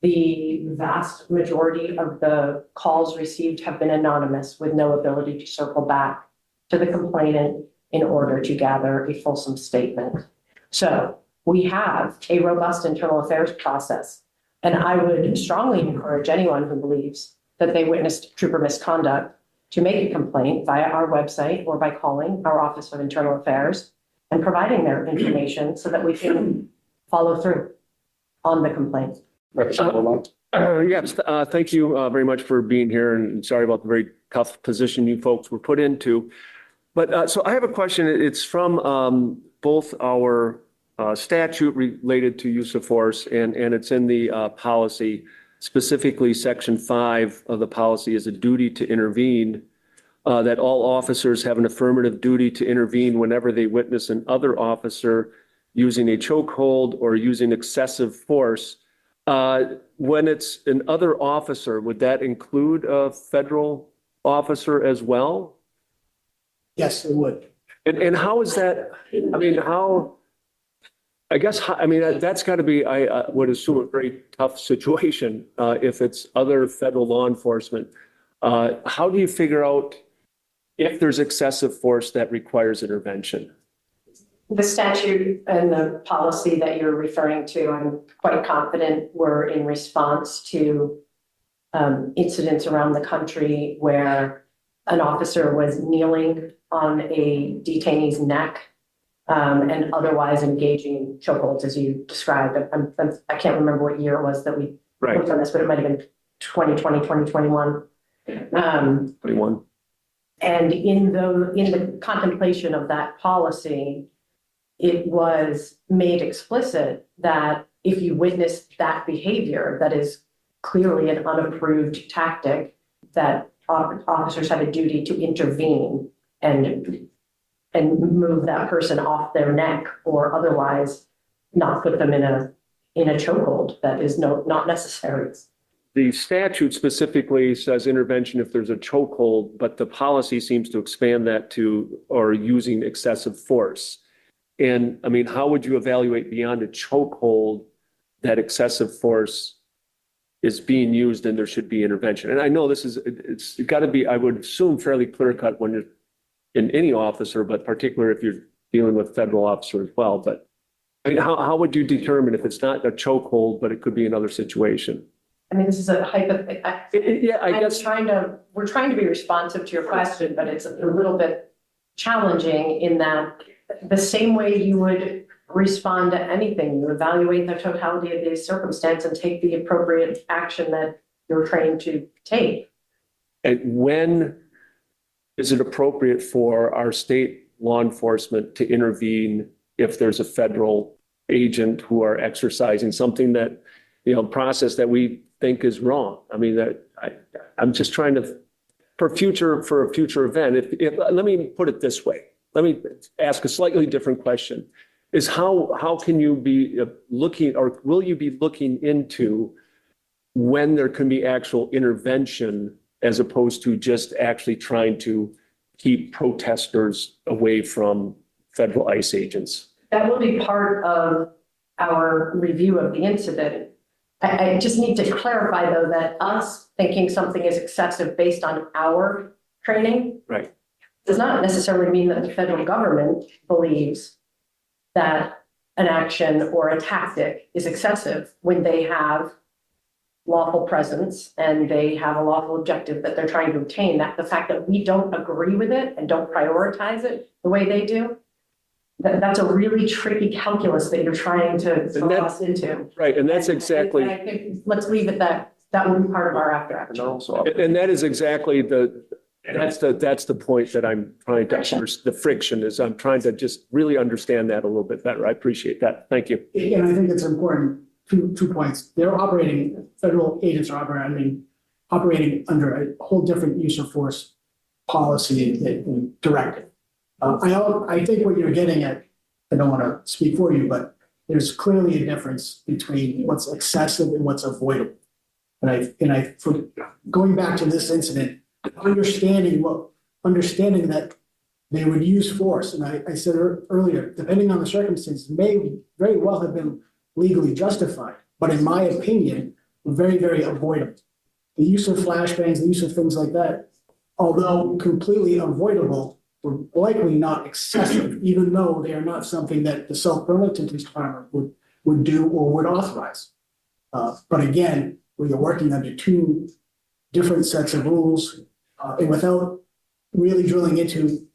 the vast majority of the calls received have been anonymous, with no ability to circle back to the complainant in order to gather a fulsome statement. So we have a robust internal affairs process, and I would strongly encourage anyone who believes that they witnessed trooper misconduct to make a complaint via our website or by calling our Office of Internal Affairs and providing their information so that we can follow through on the complaint. Representative Lamont? Yes, thank you very much for being here, and sorry about the very tough position you folks were put into. But so I have a question. It's from both our statute related to use of force and it's in the policy, specifically Section 5 of the policy is a duty to intervene, that all officers have an affirmative duty to intervene whenever they witness an other officer using a chokehold or using excessive force. When it's an other officer, would that include a federal officer as well? Yes, it would. And how is that? I mean, that's got to be, I would assume, a very tough situation if it's other federal law enforcement. How do you figure out if there's excessive force that requires intervention? The statute and the policy that you're referring to, I'm quite confident were in response to incidents around the country where an officer was kneeling on a detainee's neck and otherwise engaging in chokeholds as you described. I can't remember what year it was that we worked on this, but it might have been 2020, 2021. 21. And in the contemplation of that policy, it was made explicit that if you witness that behavior that is clearly an unapproved tactic, that officers have a duty to intervene and move that person off their neck, or otherwise not put them in a chokehold that is not necessary. The statute specifically says intervention if there's a chokehold, but the policy seems to expand that to or using excessive force. And I mean, how would you evaluate beyond a chokehold that excessive force is being used and there should be intervention? And I know it's got to be, I would assume, fairly clear cut when you're in any officer, but particularly if you're dealing with federal officer as well. But I mean, how would you determine if it's not a chokehold, but it could be another situation? I mean, this is a hypothetical. Yeah, I guess. We're trying to be responsive to your question, but it's a little bit challenging in that the same way you would respond to anything, you evaluate the totality of the circumstance and take the appropriate action that you're trained to take. And when is it appropriate for our state law enforcement to intervene if there's a federal agent who are exercising something that, process that we think is wrong? I mean, I'm just trying to, for a future event, let me put it this way. Let me ask a slightly different question, is how can you be looking, or will you be looking into when there can be actual intervention as opposed to just actually trying to keep protesters away from federal ICE agents? That will be part of our review of the incident. I just need to clarify, though, that us thinking something is excessive based on our training does not necessarily mean that the federal government believes that an action or a tactic is excessive when they have lawful presence and they have a lawful objective that they're trying to obtain. That the fact that we don't agree with it and don't prioritize it the way they do, that's a really tricky calculus that you're trying to throw us into. Right, and that's exactly. And I think let's leave it that will be part of our after action. And that is exactly that's the point that I'm trying to, the friction is I'm trying to just really understand that a little bit better. I appreciate that. Thank you. And I think it's important, two points. Federal agents are operating under a whole different use of force policy and directive. I think what you're getting at, I don't want to speak for you, but there's clearly a difference between what's excessive and what's avoidable. And for going back to this incident, understanding that they would use force, and I said earlier, depending on the circumstances, may very well have been legally justified, but in my opinion, very, very avoidable. The use of flashbangs, the use of things like that, although completely avoidable, were likely not excessive, even though they are not something that the Self-Burlington Police Department would do or would authorize. But again, we are working under two different sets of rules, and without really drilling into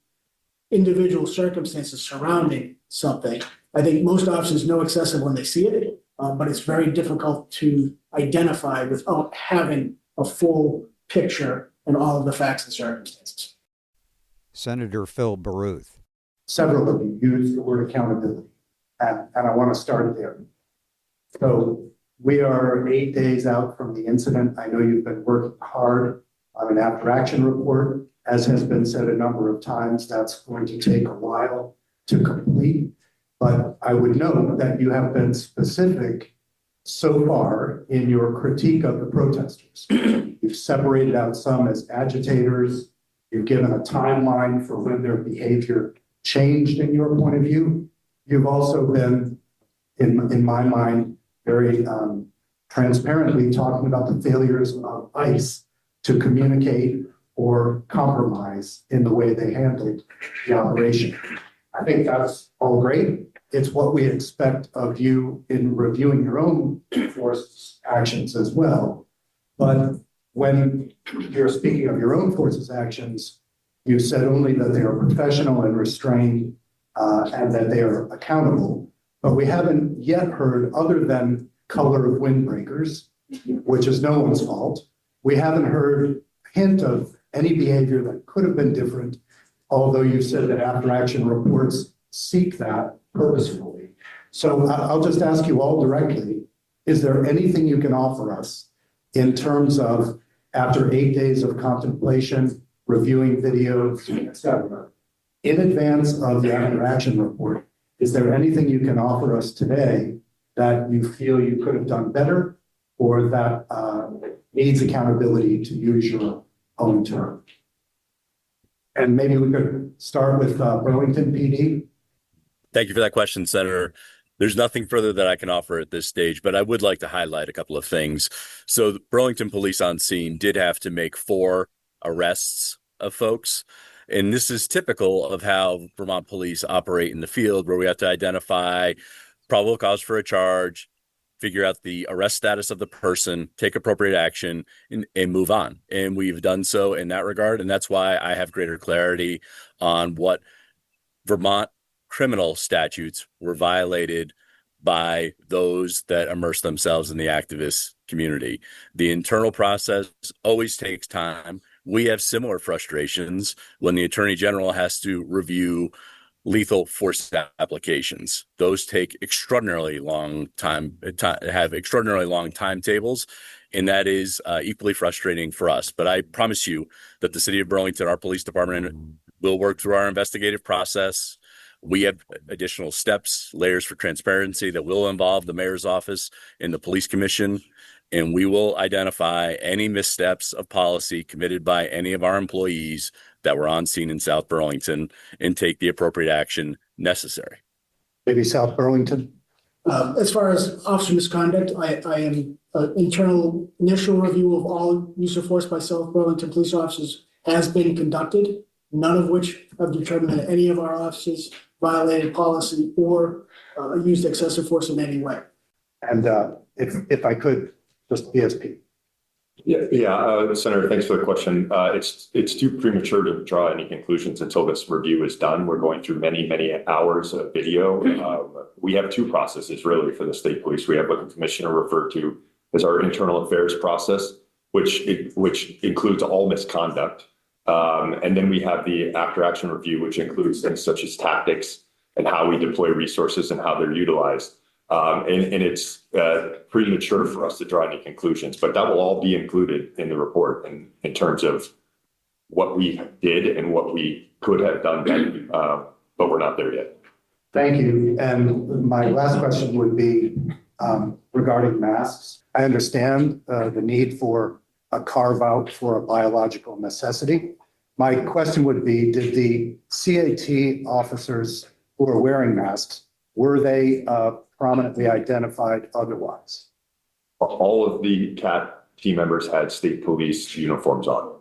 individual circumstances surrounding something, I think most officers know excessive when they see it, but it's very difficult to identify without having a full picture and all of the facts and circumstances. Senator Phil Baruth. Several of you used the word accountability, and I want to start there. So we are 8 days out from the incident. I know you've been working hard on an after action report. As has been said a number of times, that's going to take a while to complete. But I would note that you have been specific so far in your critique of the protesters. You've separated out some as agitators. You've given a timeline for when their behavior changed in your point of view. You've also been, in my mind, very transparently talking about the failures of ICE to communicate or compromise in the way they handled the operation. I think that's all great. It's what we expect of you in reviewing your own force actions as well. But when you're speaking of your own force's actions, you said only that they are professional and restrained and that they are accountable. But we haven't yet heard, other than color of windbreakers, which is no one's fault, we haven't heard a hint of any behavior that could have been different, although you said that after action reports seek that purposefully. So I'll just ask you all directly, is there anything you can offer us in terms of, after 8 days of contemplation, reviewing videos, et cetera, in advance of the after action report, is there anything you can offer us today that you feel you could have done better, or that needs accountability, to use your own term? And maybe we could start with Burlington PD. Thank you for that question, Senator. There's nothing further that I can offer at this stage, but I would like to highlight a couple of things. So the Burlington Police on scene did have to make 4 arrests of folks. And this is typical of how Vermont police operate in the field, where we have to identify probable cause for a charge, figure out the arrest status of the person, take appropriate action, and move on. And we've done so in that regard. And that's why I have greater clarity on what Vermont criminal statutes were violated by those that immerse themselves in the activist community. The internal process always takes time. We have similar frustrations when the Attorney General has to review lethal force applications. Those take extraordinarily long time, have extraordinarily long timetables, and that is equally frustrating for us. But I promise you that the city of Burlington, our police department, will work through our investigative process. We have additional steps, layers for transparency that will involve the mayor's office and the police commission, and we will identify any missteps of policy committed by any of our employees that were on scene in South Burlington and take the appropriate action necessary. Maybe South Burlington. As far as officer misconduct, I am internal initial review of all use of force by South Burlington police officers has been conducted, none of which have determined that any of our officers violated policy or used excessive force in any way. And if I could, just BSP. Senator, thanks for the question. It's too premature to draw any conclusions until this review is done. We're going through many hours of video. We have 2 processes really for the state police. We have what the commissioner referred to as our internal affairs process, which includes all misconduct. And then we have the after action review, which includes things such as tactics and how we deploy resources and how they're utilized. And it's premature for us to draw any conclusions, but that will all be included in the report in terms of what we did and what we could have done better, but we're not there yet. Thank you. And my last question would be regarding masks. I understand the need for a carve out for a biological necessity. My question would be, did the CAT officers who are wearing masks, were they prominently identified otherwise? All of the CAT team members had state police uniforms on.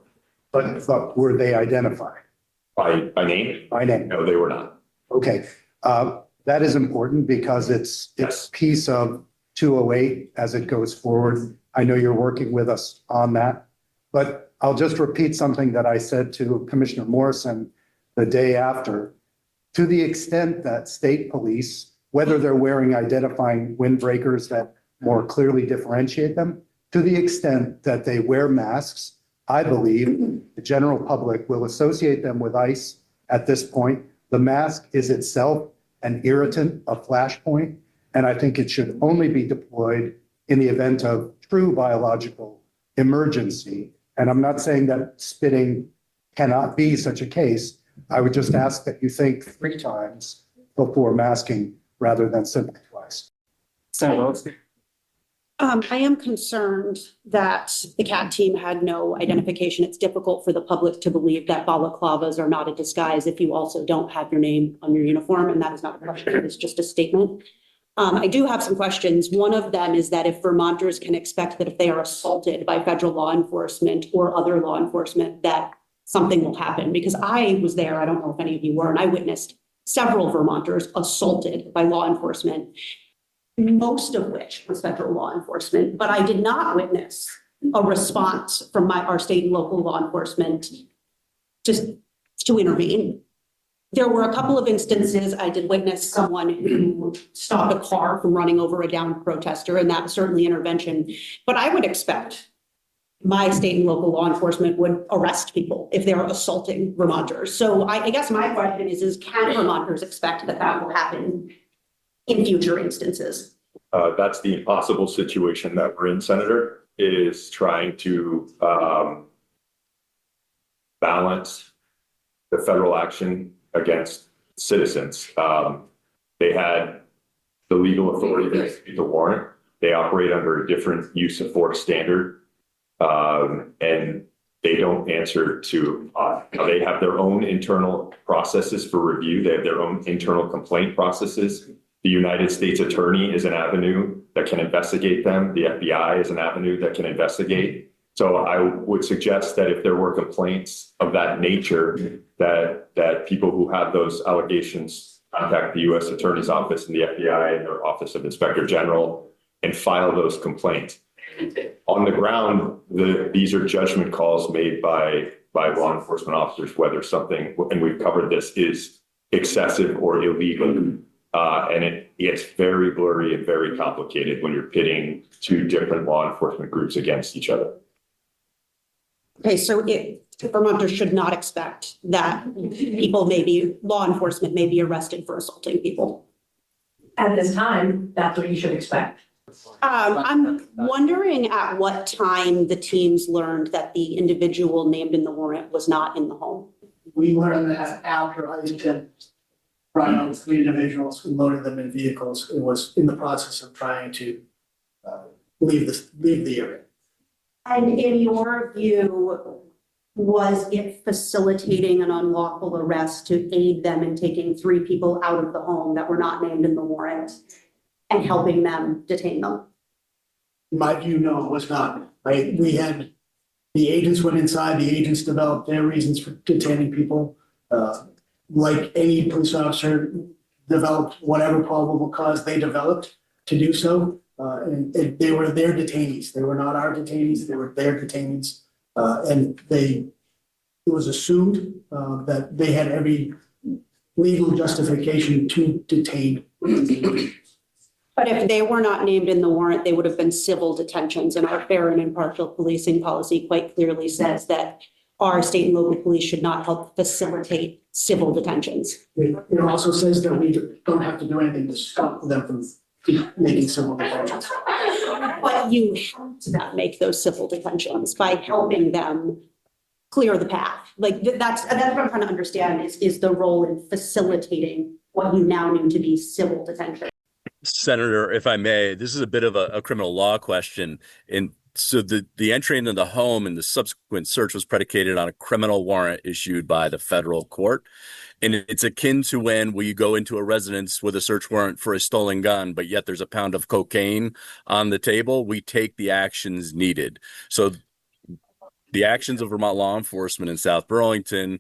But were they identified? By name? By name. No, they were not. Okay. That is important because it's piece of 208 as it goes forward. I know you're working with us on that, but I'll just repeat something that I said to Commissioner Morrison the day after. To the extent that state police, whether they're wearing identifying windbreakers that more clearly differentiate them, to the extent that they wear masks, I believe the general public will associate them with ICE at this point. The mask is itself an irritant, a flashpoint, and I think it should only be deployed in the event of true biological emergency. And I'm not saying that spitting cannot be such a case. I would just ask that you think 3 times before masking rather than simply twice. I am concerned that the CAT team had no identification. It's difficult for the public to believe that balaclavas are not a disguise if you also don't have your name on your uniform. And that is not a question, it's just a statement. I do have some questions. One of them is that if Vermonters can expect that if they are assaulted by federal law enforcement or other law enforcement, that something will happen. Because I was there, I don't know if any of you were, and I witnessed several Vermonters assaulted by law enforcement, most of which was federal law enforcement, but I did not witness a response from our state and local law enforcement just to intervene. There were a couple of instances, I did witness someone who stopped a car from running over a downed protester, and that was certainly intervention. But I would expect my state and local law enforcement would arrest people if they're assaulting Vermonters. So I guess my question is can Vermonters expect that that will happen in future instances? That's the impossible situation that we're in, Senator, is trying to balance the federal action against citizens. They had the legal authority to execute the warrant. They operate under a different use of force standard. And they don't answer to, they have their own internal processes for review. They have their own internal complaint processes. The United States Attorney is an avenue that can investigate them. The FBI is an avenue that can investigate. So I would suggest that if there were complaints of that nature, that people who have those allegations contact the U.S. Attorney's Office and the FBI and their Office of Inspector General and file those complaints. On the ground, these are judgment calls made by law enforcement officers, whether something, and we've covered this, is excessive or illegal. And it gets very blurry and very complicated when you're pitting two different law enforcement groups against each other. Okay, so Vermonters should not expect that law enforcement may be arrested for assaulting people. At this time, that's what you should expect. I'm wondering at what time the teams learned that the individual named in the warrant was not in the home. We learned that after Huntington brought out 3 individuals and loaded them in vehicles. It was in the process of trying to leave the area. And in your view, was it facilitating an unlawful arrest to aid them in taking 3 people out of the home that were not named in the warrant and helping them detain them? In my view, no, it was not. We had, the agents went inside, the agents developed their reasons for detaining people. Like any police officer developed whatever probable cause they developed to do so. And they were their detainees. They were not our detainees, they were their detainees. And it was assumed that they had every legal justification to detain. But if they were not named in the warrant, they would have been civil detentions. And our fair and impartial policing policy quite clearly says that our state and local police should not help facilitate civil detentions. It also says that we don't have to do anything to stop them from making civil detentions. But you helped them make those civil detentions by helping them clear the path. Like that's what I'm trying to understand is the role in facilitating what you now know to be civil detention. Senator, if I may, this is a bit of a criminal law question. And so the entry into the home and the subsequent search was predicated on a criminal warrant issued by the federal court. And it's akin to when we go into a residence with a search warrant for a stolen gun, but yet there's a pound of cocaine on the table. We take the actions needed. So the actions of Vermont law enforcement in South Burlington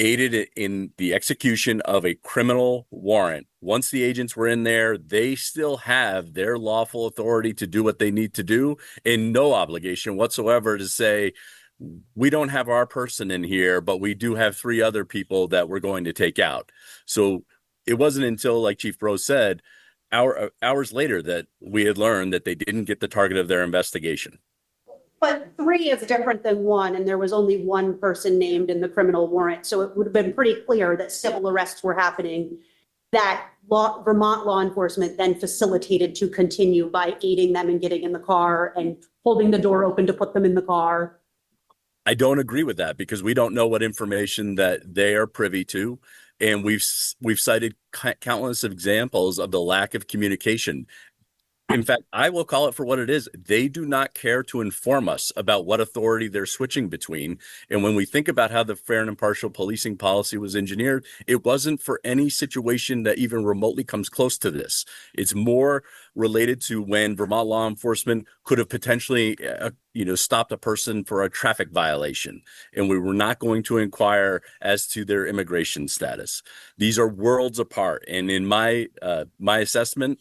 aided in the execution of a criminal warrant. Once the agents were in there, they still have their lawful authority to do what they need to do, and no obligation whatsoever to say, we don't have our person in here, but we do have 3 other people that we're going to take out. So it wasn't until, like Chief Bro said, hours later that we had learned that they didn't get the target of their investigation. But 3 is different than 1, and there was only 1 person named in the criminal warrant. So it would have been pretty clear that civil arrests were happening, that Vermont law enforcement then facilitated to continue by aiding them in getting in the car and holding the door open to put them in the car. I don't agree with that because we don't know what information that they are privy to. And we've cited countless examples of the lack of communication. In fact, I will call it for what it is. They do not care to inform us about what authority they're switching between. And when we think about how the fair and impartial policing policy was engineered, it wasn't for any situation that even remotely comes close to this. It's more related to when Vermont law enforcement could have potentially, stopped a person for a traffic violation, and we were not going to inquire as to their immigration status. These are worlds apart. And in my assessment,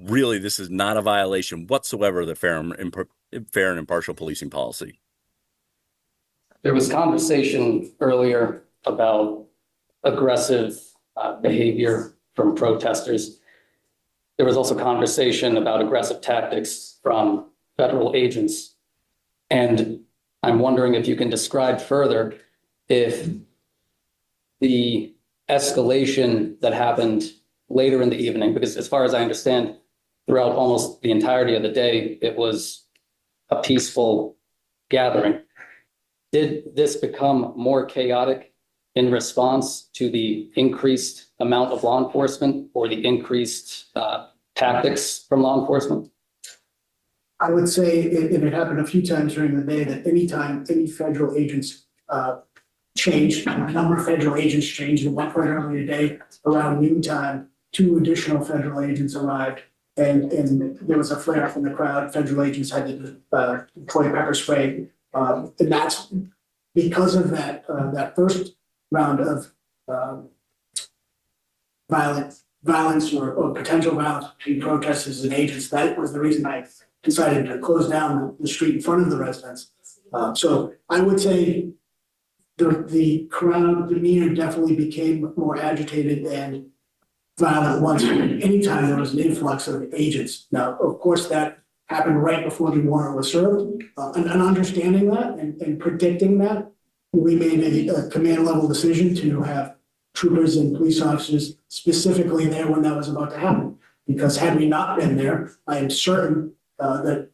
really, this is not a violation whatsoever of the fair and impartial policing policy. There was conversation earlier about aggressive behavior from protesters. There was also conversation about aggressive tactics from federal agents. And I'm wondering if you can describe further if the escalation that happened later in the evening, because as far as I understand, throughout almost the entirety of the day, it was a peaceful gathering. Did this become more chaotic in response to the increased amount of law enforcement or the increased tactics from law enforcement? I would say it happened a few times during the day that anytime any federal agents changed, a number of federal agents changed. At one point earlier today, around noontime, 2 additional federal agents arrived, and there was a flare up in the crowd. Federal agents had to deploy pepper spray, and that's because of that first round of violence or potential violence between protesters and agents. That was the reason I decided to close down the street in front of the residents. So I would say the crowd demeanor definitely became more agitated and violent once anytime there was an influx of agents. Now, of course, that happened right before the warrant was served. And understanding that and predicting that, we made a command level decision to have troopers and police officers specifically there when that was about to happen. Because had we not been there, I am certain that,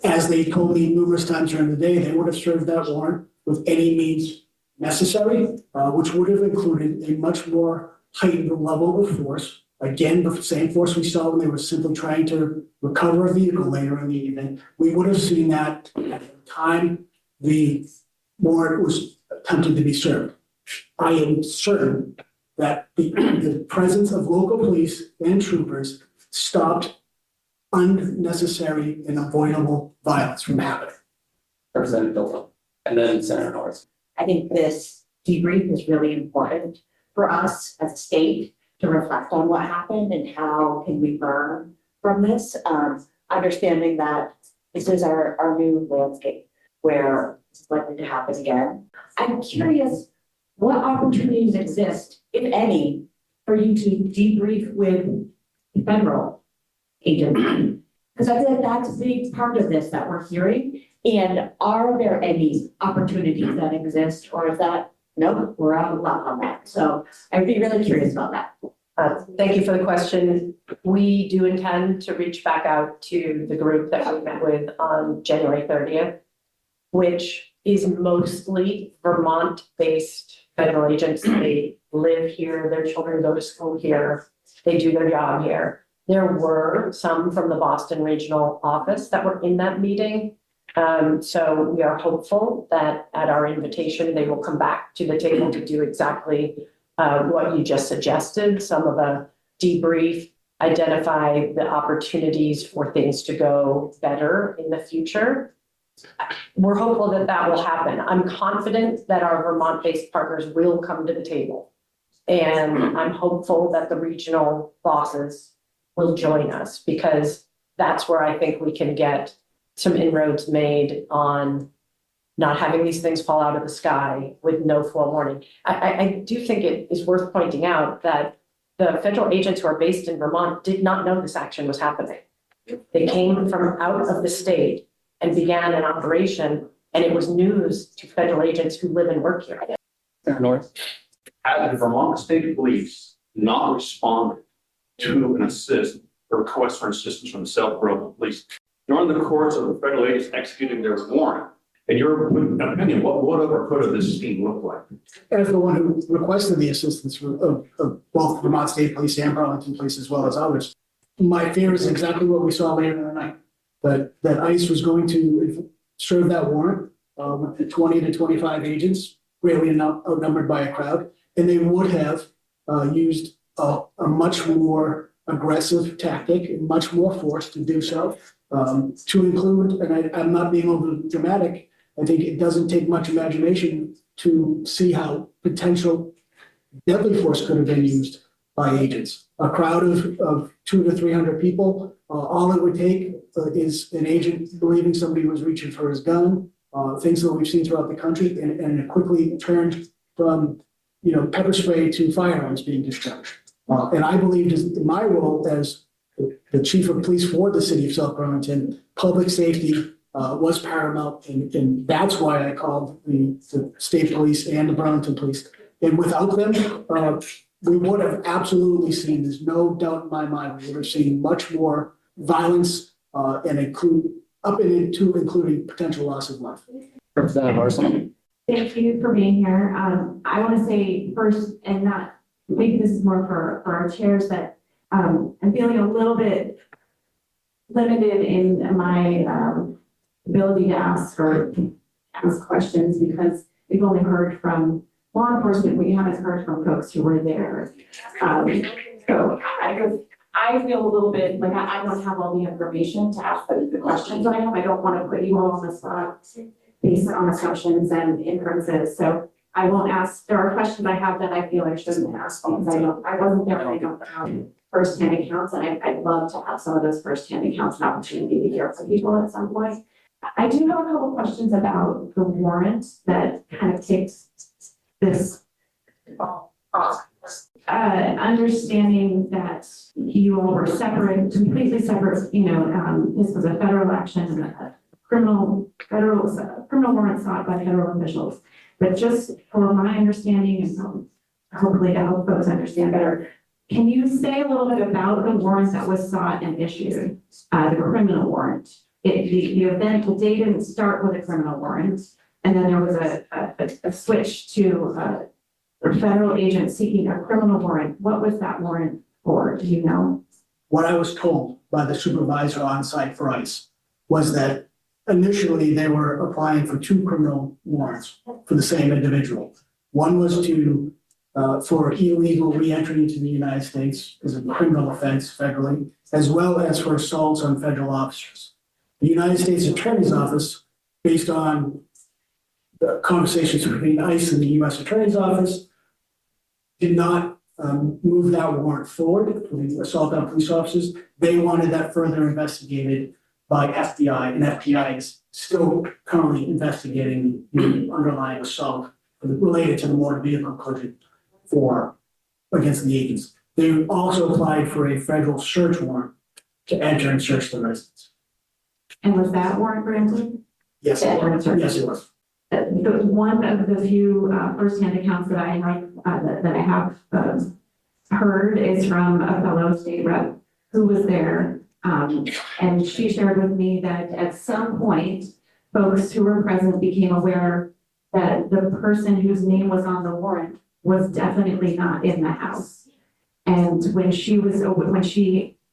as they told me numerous times during the day, they would have served that warrant with any means necessary, which would have included a much more heightened level of force. Again, the same force we saw when they were simply trying to recover a vehicle later in the evening. We would have seen that at the time the warrant was attempted to be served. I am certain that the presence of local police and troopers stopped unnecessary and avoidable violence from happening. Representative Bill, and then Senator Norris. I think this debrief is really important for us as a state to reflect on what happened and how can we learn from this, understanding that this is our new landscape where it's likely to happen again. I'm curious what opportunities exist, if any, for you to debrief with federal agents? Because I feel like that's a big part of this that we're hearing. And are there any opportunities that exist, or is that, nope, we're out of luck on that? So I'd be really curious about that. Thank you for the question. We do intend to reach back out to the group that we met with on January 30th, which is mostly Vermont-based federal agents. They live here, their children go to school here, they do their job here. There were some from the Boston regional office that were in that meeting. So we are hopeful that at our invitation, they will come back to the table to do exactly what you just suggested, some of the debrief, identify the opportunities for things to go better in the future. We're hopeful that that will happen. I'm confident that our Vermont-based partners will come to the table. And I'm hopeful that the regional bosses will join us, because that's where I think we can get some inroads made on not having these things fall out of the sky with no forewarning. I do think it is worth pointing out that the federal agents who are based in Vermont did not know this action was happening. They came from out of the state and began an operation, and it was news to federal agents who live and work here. Senator Norris. Had the Vermont State Police not responded to an assist or request for assistance from the Southborough Police during the course of the federal agents executing their warrant, in your opinion, what other could this scheme look like? As the one who requested the assistance of both Vermont State Police and Burlington Police, as well as others, my fear is exactly what we saw later in the night, that ICE was going to serve that warrant with the 20 to 25 agents, greatly outnumbered by a crowd, and they would have used a much more aggressive tactic and much more force to do so. To include, and I'm not being over dramatic, I think it doesn't take much imagination to see how potential deadly force could have been used by agents. A crowd of 200 to 300 people, all it would take is an agent believing somebody was reaching for his gun, things that we've seen throughout the country, and it quickly turned from pepper spray to firearms being discharged. And I believed in my role as the chief of police for the city of South Burlington, public safety was paramount. And that's why I called the state police and the Burlington police. And without them, we would have absolutely seen, there's no doubt in my mind, we would have seen much more violence and including potential loss of life. Representative Arsenal. Thank you for being here. I want to say first, and not, maybe this is more for our chairs, that I'm feeling a little bit limited in my ability to ask questions because we've only heard from law enforcement. We haven't heard from folks who were there. So I feel a little bit like I don't have all the information to ask the questions I have. I don't want to put you all on the spot based on assumptions and inferences. So I won't ask. There are questions I have that I feel I shouldn't ask because I wasn't there. I don't have firsthand accounts, and I'd love to have some of those firsthand accounts and opportunity to hear from people at some point. I do have a couple questions about the warrant that kind of takes this off. Understanding that you all were separate, completely separate, this was a federal action and a criminal warrant sought by federal officials. But just for my understanding and hopefully to help folks understand better, can you say a little bit about the warrant that was sought and issued, the criminal warrant? The day didn't start with a criminal warrant, and then there was a switch to a federal agent seeking a criminal warrant. What was that warrant for? Do you know? What I was told by the supervisor on site for ICE was that initially they were applying for 2 criminal warrants for the same individual. One was for illegal re-entry into the United States as a criminal offense federally, as well as for assaults on federal officers. The United States Attorney's Office, based on the conversations between ICE and the U.S. Attorney's Office, did not move that warrant forward for the assault on police officers. They wanted that further investigated by FBI, and FBI is still currently investigating the underlying assault related to the motor vehicle collision against the agents. They also applied for a federal search warrant to enter and search the residence. And was that warrant granted? Yes, it was. Yes, it was. One of the few firsthand accounts that I have heard is from a fellow state rep who was there, and she shared with me that at some point, folks who were present became aware that the person whose name was on the warrant was definitely not in the house. And when she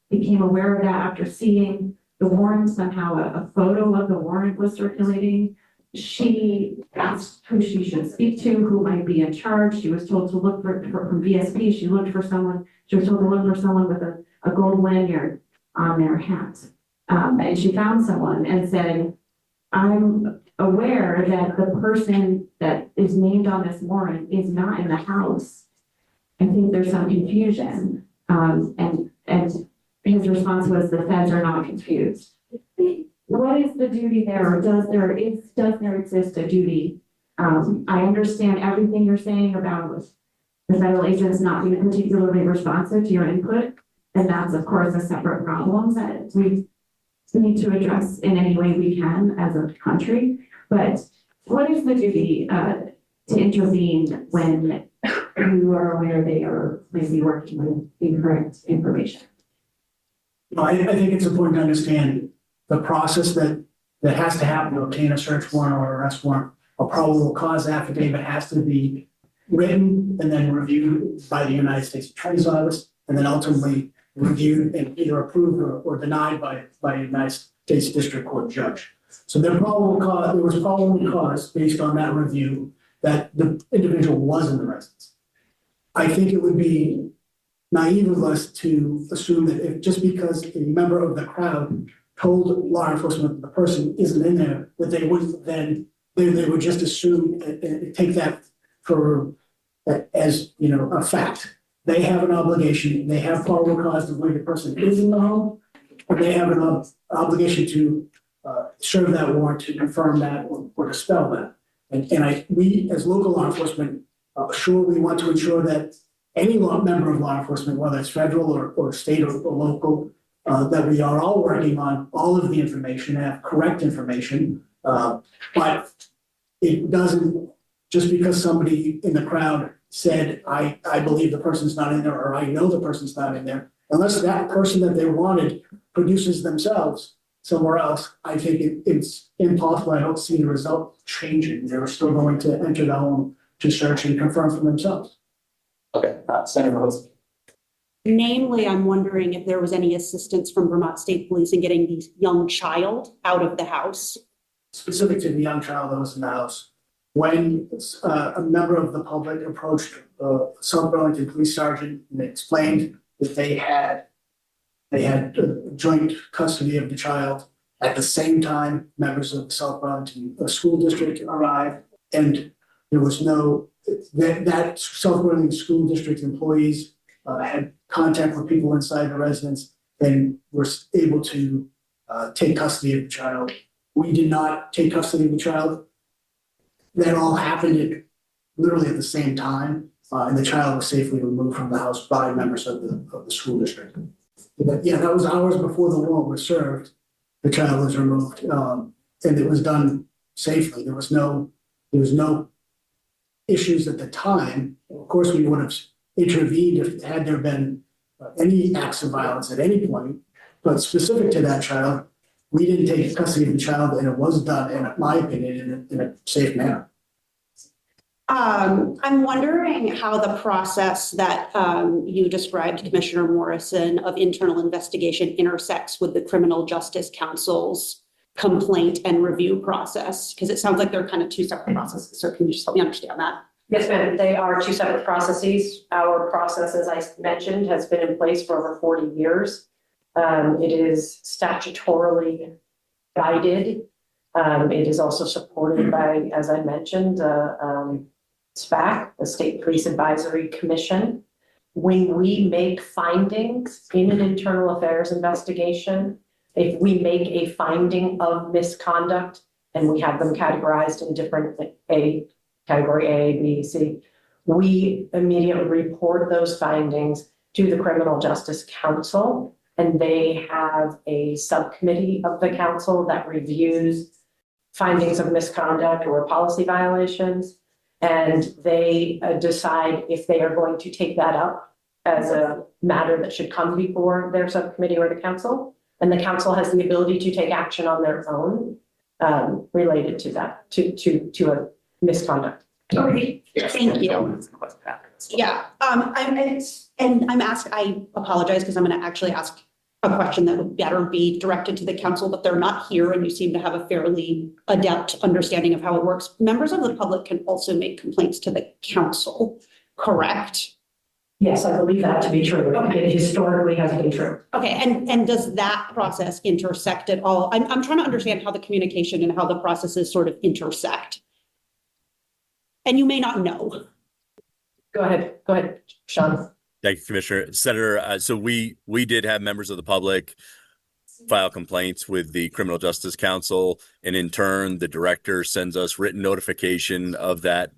became aware of that after seeing the warrant, somehow a photo of the warrant was circulating. She asked who she should speak to, who might be in charge. She was told to look from VSP. She was told to look for someone with a gold lanyard on their hat. And she found someone and said, I'm aware that the person that is named on this warrant is not in the house. I think there's some confusion. And his response was, the feds are not confused. What is the duty there, or does there exist a duty? I understand everything you're saying about the federal agents not being particularly responsive to your input, and that's of course a separate problem that we need to address in any way we can as a country. But what is the duty to intervene when you are aware they are maybe working with incorrect information? I think it's important to understand the process that has to happen to obtain a search warrant or arrest warrant. A probable cause affidavit has to be written and then reviewed by the United States Attorney's Office, and then ultimately reviewed and either approved or denied by a United States District Court judge. So there was probable cause based on that review that the individual was in the residence. I think it would be naive of us to assume that if just because a member of the crowd told law enforcement that the person isn't in there, that they wouldn't then, they would just assume and take that as a fact. They have an obligation, they have probable cause to believe the person is in the home, or they have an obligation to serve that warrant to confirm that or dispel that. And we as local law enforcement Sure, we want to ensure that any member of law enforcement, whether it's federal or state or local, that we are all working on all of the information, have correct information. But it doesn't, just because somebody in the crowd said, I believe the person's not in there, or I know the person's not in there, unless that person that they wanted produces themselves somewhere else, I think it's impossible. I don't see the result changing. They're still going to enter the home to search and confirm for themselves. Okay, Senator Rose. Namely, I'm wondering if there was any assistance from Vermont State Police in getting the young child out of the house. Specific to the young child that was in the house, when a member of the public approached South Burlington Police Sergeant and explained that they had joint custody of the child. At the same time, members of the South Burlington School District arrived, and there was that South Burlington School District employees had contact with people inside the residence and were able to take custody of the child. We did not take custody of the child. That all happened literally at the same time, and the child was safely removed from the house by members of the school district. But yeah, that was hours before the warrant was served. The child was removed, and it was done safely. There was no issues at the time. Of course, we would have intervened if had there been any acts of violence at any point. But specific to that child, we didn't take custody of the child, and it was done, in my opinion, in a safe manner. I'm wondering how the process that you described, Commissioner Morrison, of internal investigation intersects with the Criminal Justice Council's complaint and review process, because it sounds like they're kind of two separate processes. So can you just help me understand that? Yes, ma'am. They are two separate processes. Our process, as I mentioned, has been in place for over 40 years. It is statutorily guided. It is also supported by, as I mentioned, SPAC, the State Police Advisory Commission. When we make findings in an internal affairs investigation, if we make a finding of misconduct, and we have them categorized in different category A, B, C, we immediately report those findings to the Criminal Justice Council, and they have a subcommittee of the council that reviews findings of misconduct or policy violations. And they decide if they are going to take that up as a matter that should come before their subcommittee or the council. And the council has the ability to take action on their own related to that, to a misconduct. Okay, thank you. Yeah, I apologize because I'm going to actually ask a question that would better be directed to the council, but they're not here and you seem to have a fairly adept understanding of how it works. Members of the public can also make complaints to the council, correct? Yes, I believe that to be true. Okay. It historically has been true. Okay, and does that process intersect at all? I'm trying to understand how the communication and how the processes sort of intersect. And you may not know. Go ahead, Sean. Thank you, Commissioner. Senator, so we did have members of the public file complaints with the Criminal Justice Council, and in turn, the director sends us written notification of that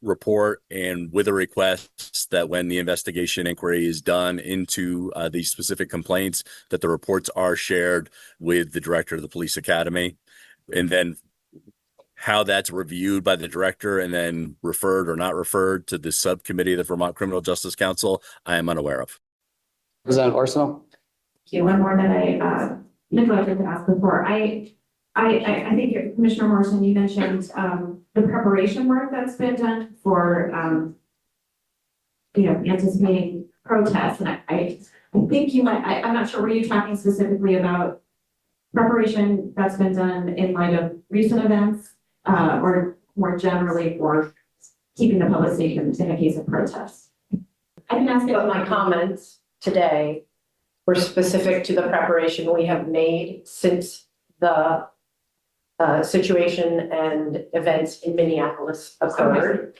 report, and with a request that when the investigation inquiry is done into these specific complaints, that the reports are shared with the director of the police academy. And then how that's reviewed by the director and then referred or not referred to the subcommittee of the Vermont Criminal Justice Council, I am unaware of. Representative Arsenal. One more that I neglected to ask before. I think Commissioner Morrison, you mentioned the preparation work that's been done for anticipating protests, and I think you might. I'm not sure. Were you talking specifically about preparation that's been done in light of recent events, or more generally for keeping the public safe in a case of protests? I can ask about my comments today were specific to the preparation we have made since the situation and events in Minneapolis occurred.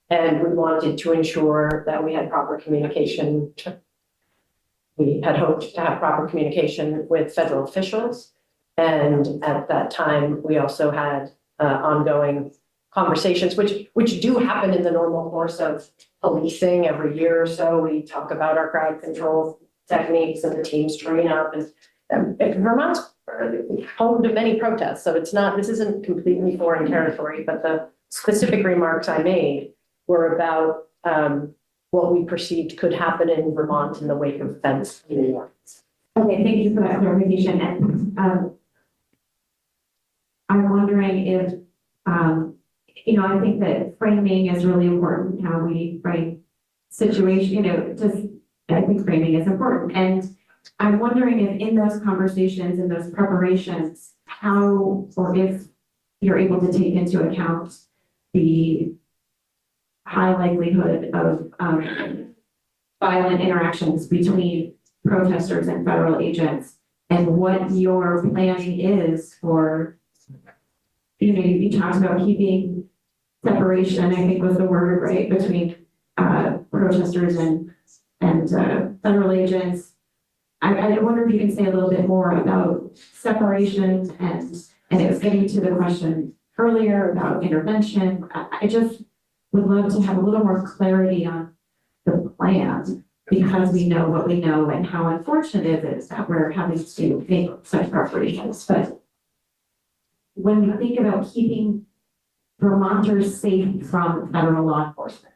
And we wanted to ensure that we had proper communication. We had hoped to have proper communication with federal officials. And at that time, we also had ongoing conversations, which do happen in the normal course of policing every year or so. We talk about our crowd control techniques and the teams train up, and Vermont's home to many protests. So this isn't completely foreign territory, but the specific remarks I made were about what we perceived could happen in Vermont in the wake of events in New York. Okay, thank you for that clarification. And I'm wondering if, I think that framing is really important, how we frame situation, I think framing is important. And I'm wondering if in those conversations, in those preparations, how or if you're able to take into account the high likelihood of violent interactions between protesters and federal agents, and what your planning is for, you talked about keeping separation, I think was the word, right, between protesters and federal agents. I wonder if you can say a little bit more about separation, and it was getting to the question earlier about intervention. I just would love to have a little more clarity on the plan, because we know what we know and how unfortunate it is that we're having to make such preparations. But when we think about keeping Vermonters safe from federal law enforcement,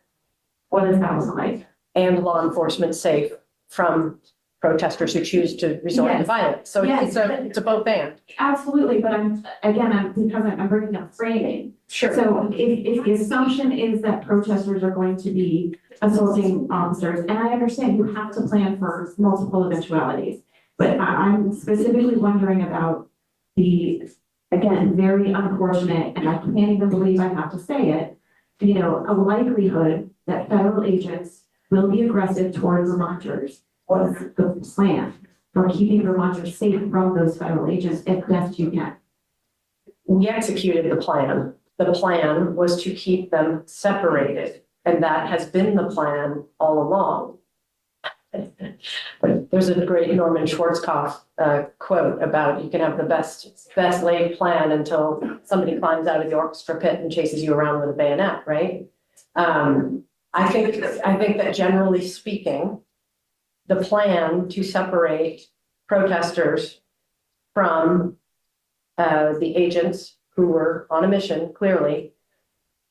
what does that look like? And law enforcement safe from protesters who choose to resort to Yes. violence. So Yes. it's a both and. Absolutely, but I'm bringing up framing. Sure. So if the assumption is that protesters are going to be assaulting officers, and I understand you have to plan for multiple eventualities, but I'm specifically wondering about the, again, very unfortunate, and I can't even believe I have to say it, a likelihood that federal agents will be aggressive toward Vermonters. What is the plan for keeping Vermonters safe from those federal agents as best you can? We executed the plan. The plan was to keep them separated, and that has been the plan all along. But there's a great Norman Schwarzkopf quote about, you can have the best laid plan until somebody climbs out of the orchestra pit and chases you around with a bayonet, right? I think that generally speaking, the plan to separate protesters from the agents who were on a mission, clearly,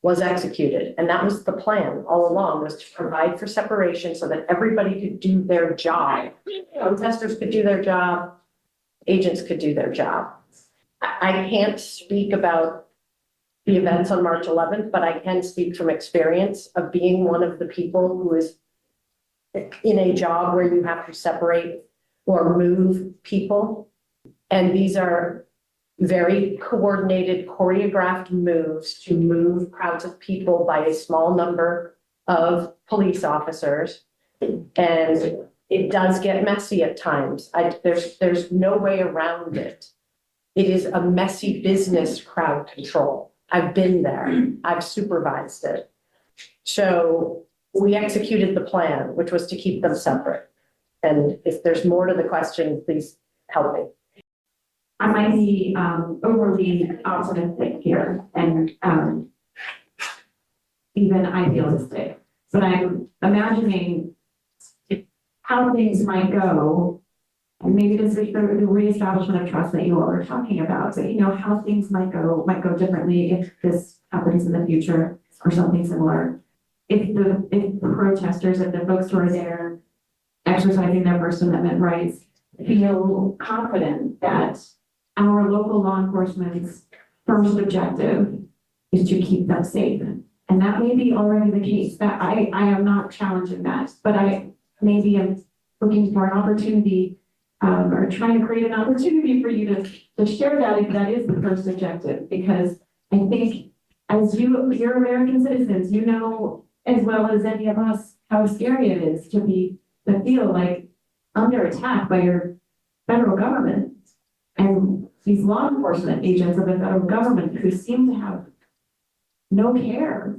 was executed. And that was the plan all along, was to provide for separation so that everybody could do their job. Protesters could do their job, agents could do their job. I can't speak about the events on March 11th, but I can speak from experience of being one of the people who is in a job where you have to separate or move people. And these are very coordinated, choreographed moves to move crowds of people by a small number of police officers. And it does get messy at times. There's no way around it. It is a messy business, crowd control. I've been there. I've supervised it. So we executed the plan, which was to keep them separate. And if there's more to the question, please help me. I might be overly optimistic here and even idealistic, but I'm imagining how things might go. And maybe this is the reestablishment of trust that you all are talking about, but how things might go differently if this happens in the future or something similar. If the protesters and the folks who are there exercising their First Amendment rights feel confident that our local law enforcement's first objective is to keep them safe. And that may be already the case. That I am not challenging that, but I maybe am looking for an opportunity or trying to create an opportunity for you to share that if that is the first objective. Because I think as you're American citizens, you know as well as any of us how scary it is to feel like under attack by your federal government and these law enforcement agents of the federal government who seem to have no care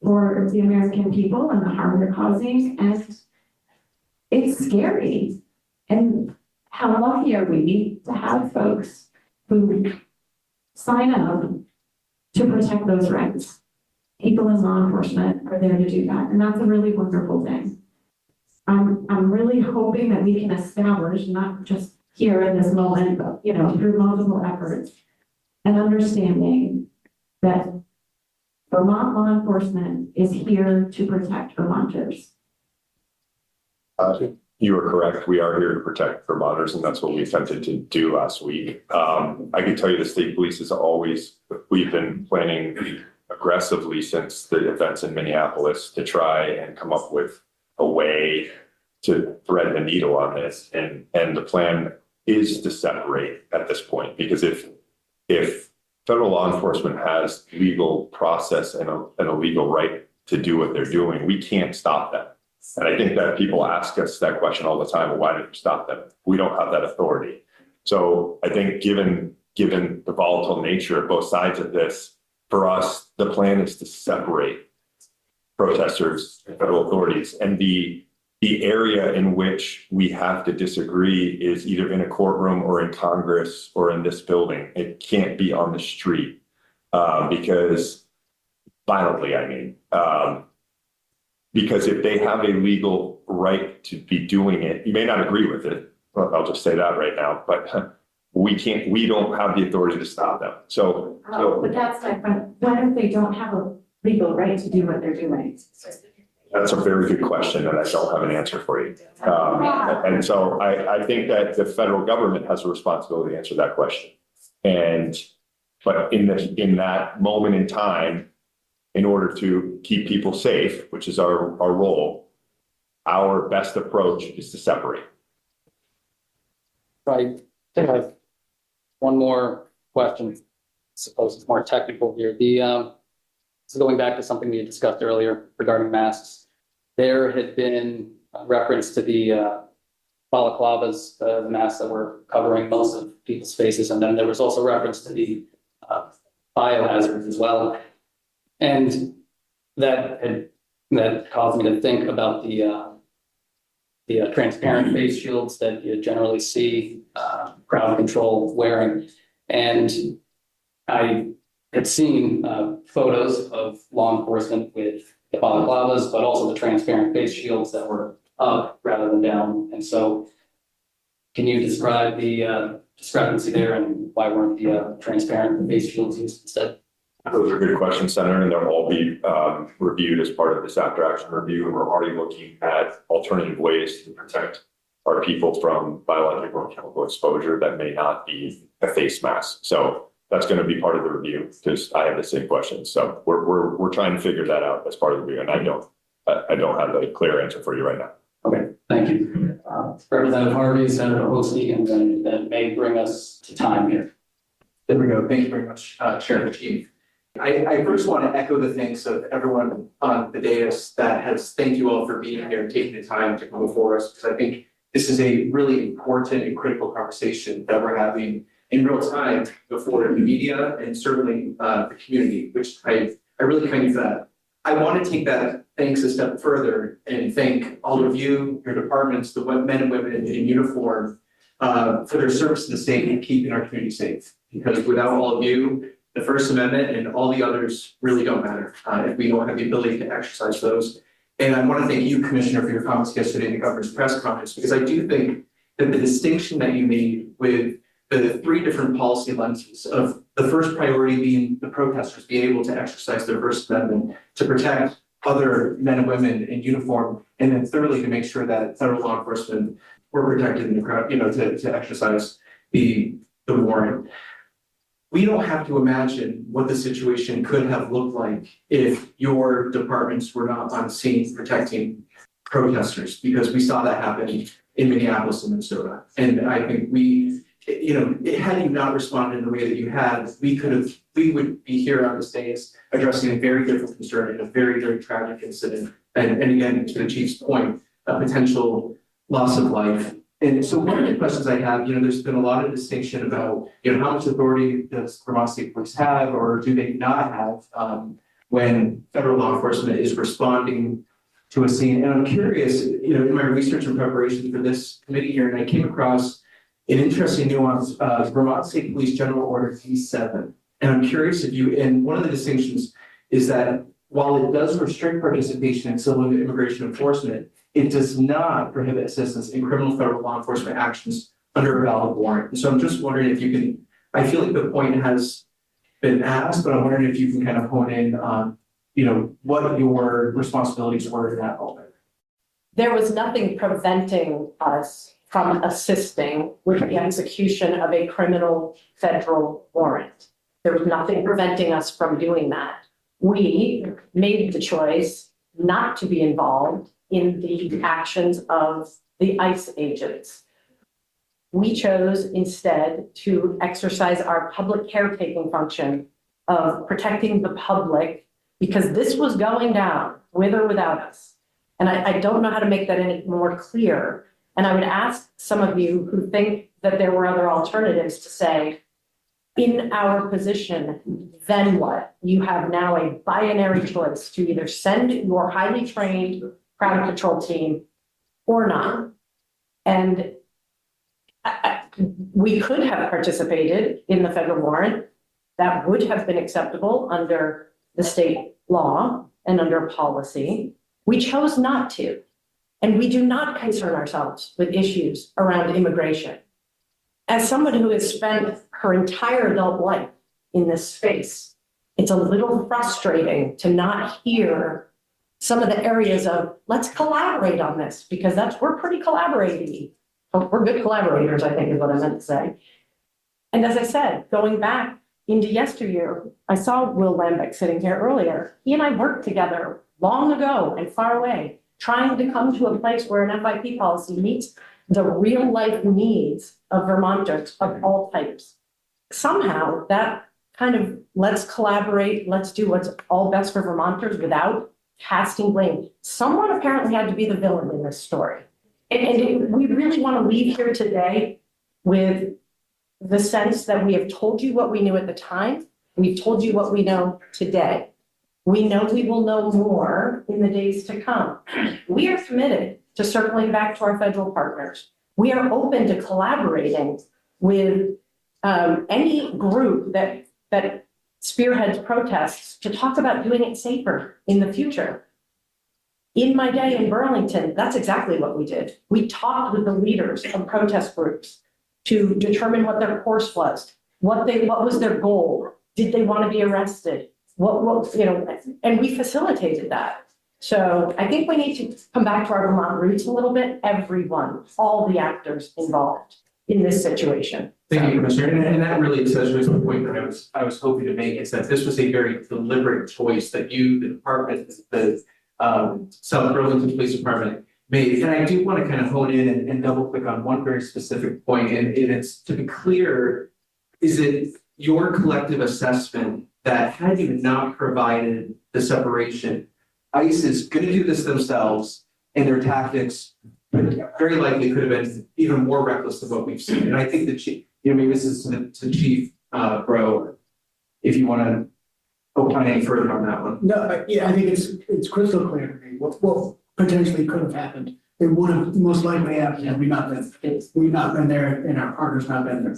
for the American people and the harm they're causing. And it's scary. And how lucky are we to have folks who sign up to protect those rights? people in law enforcement are there to do that, and that's a really wonderful thing. I'm really hoping that we can establish, not just here in this moment, but, you know, through multiple efforts, an understanding that Vermont law enforcement is here to protect Vermonters. You are correct. We are here to protect Vermonters, and that's what we attempted to do last week. I can tell you the state police is always, we've been planning aggressively since the events in Minneapolis to try and come up with a way to thread the needle on this. And the plan is to separate at this point, because if federal law enforcement has legal process and a legal right to do what they're doing, we can't stop them. And I think that people ask us that question all the time, well, why did you stop them? We don't have that authority. So I think given the volatile nature of both sides of this, for us, the plan is to separate protesters and federal authorities. And the area in which we have to disagree is either in a courtroom or in Congress or in this building. It can't be on the street because violently, I mean, because if they have a legal right to be doing it, you may not agree with it. Well, I'll just say that right now, but we don't have the authority to stop them. So But that's my point. What if they don't have a legal right to do what they're doing? that's a very good question, and I don't have an answer for you. And so I think that the federal government has a responsibility to answer that question. But in that moment in time, in order to keep people safe, which is our role, our best approach is to separate. I think I have one more question. I suppose it's more technical here. So going back to something we had discussed earlier regarding masks, there had been a reference to the balaclavas, the masks that were covering most of people's faces, and then there was also reference to the biohazards as well. And that caused me to think about the transparent face shields that you generally see crowd control wearing. And I had seen photos of law enforcement with the balaclavas, but also the transparent face shields that were up rather than down. And so can you describe the discrepancy there, and why weren't the transparent face shields used instead? Those are good questions, Senator, and they'll all be reviewed as part of this after action review. And we're already looking at alternative ways to protect our people from biological or chemical exposure that may not be a face mask. So that's going to be part of the review, because I have the same questions. So we're trying to figure that out as part of the review, and I don't have a clear answer for you right now. Okay, thank you. Representative Harvey, Senator Hosty, and then that may bring us to time here. There we go. Thank you very much, Chair and Chief. I first want to echo the thanks of everyone on the dais that has thanked you all for being here and taking the time to come before us, because I think this is a really important and critical conversation that we're having in real time before the media and certainly the community, which I really thank you for that. I want to take that thanks a step further and thank all of you, your departments, the men and women in uniform for their service to the state and keeping our community safe. Because without all of you, the First Amendment and all the others really don't matter if we don't have the ability to exercise those. And I want to thank you, Commissioner, for your comments yesterday in the governor's press conference, because I do think that the distinction that you made with the three different policy lenses of the first priority being the protesters being able to exercise their First Amendment to protect other men and women in uniform, and then thirdly, to make sure that federal law enforcement were protected in the crowd, to exercise the warrant. We don't have to imagine what the situation could have looked like if your departments were not on scene protecting protesters, because we saw that happen in Minneapolis and Minnesota. And I think had you not responded in the way that you had, we would be here on the stage addressing a very different concern and a very, very tragic incident. And again, to the Chief's point, a potential loss of life. And so one of the questions I have, there's been a lot of distinction about, how much authority does Vermont State Police have, or do they not have, when federal law enforcement is responding to a scene. And I'm curious, in my research and preparation for this committee here, and I came across an interesting nuance, Vermont State Police General Order D7. And I'm curious if and one of the distinctions is that while it does restrict participation in civil immigration enforcement, it does not prohibit assistance in criminal federal law enforcement actions under a valid warrant. And so I'm just wondering if you can, I feel like the point has been asked, but I'm wondering if you can kind of hone in on, what your responsibilities were in that moment. There was nothing preventing us from assisting with the execution of a criminal federal warrant. There was nothing preventing us from doing that. We made the choice not to be involved in the actions of the ICE agents. We chose instead to exercise our public caretaking function of protecting the public because this was going down with or without us. And I don't know how to make that any more clear. And I would ask some of you who think that there were other alternatives to say, in our position, then what? You have now a binary choice to either send your highly trained crowd control team or not. And we could have participated in the federal warrant. That would have been acceptable under the state law and under policy. We chose not to. And we do not concern ourselves with issues around immigration. As someone who has spent her entire adult life in this space, it's a little frustrating to not hear some of the areas of let's collaborate on this because we're pretty collaborating. We're good collaborators, I think is what I meant to say. And as I said, going back into yesteryear, I saw Will Lambeck sitting here earlier. He and I worked together long ago and far away, trying to come to a place where an FIP policy meets the real life needs of Vermonters of all types. Somehow that kind of let's collaborate, let's do what's all best for Vermonters without casting blame. Someone apparently had to be the villain in this story. And we really want to leave here today with the sense that we have told you what we knew at the time. We've told you what we know today. We know we will know more in the days to come. We are committed to circling back to our federal partners. We are open to collaborating with any group that spearheads protests to talk about doing it safer in the future. In my day in Burlington, that's exactly what we did. We talked with the leaders of protest groups to determine what their course was, what was their goal, did they want to be arrested, and we facilitated that. So I think we need to come back to our Vermont roots a little bit. Everyone, all the actors involved in this situation. Thank you, Commissioner. And that really says the point that I was hoping to make is that this was a very deliberate choice that you, the department, the South Burlington Police Department made. And I do want to kind of hone in and double click on one very specific point. And it's to be clear, is it your collective assessment that had you not provided the separation, ICE is going to do this themselves and their tactics very likely could have been even more reckless than what we've seen. And I think that, maybe this is to Chief Bro, if you want to opine any further on that one. No, yeah, I think it's crystal clear to me what potentially could have happened. It would have most likely happened had we not been there and our partners not been there.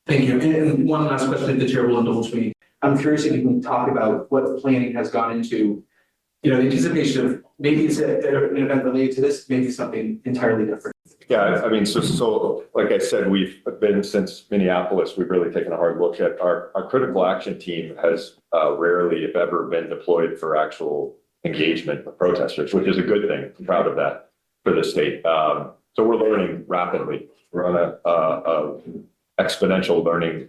Thank you. And one last question, if the chair will indulge me. I'm curious if you can talk about what planning has gone into, the anticipation of maybe it's an event related to this, maybe something entirely different. Yeah, I mean, so like I said, we've been since Minneapolis, we've really taken a hard look at our critical action team has rarely, if ever, been deployed for actual engagement with protesters, which is a good thing. I'm proud of that for the state. So we're learning rapidly. We're on a exponential learning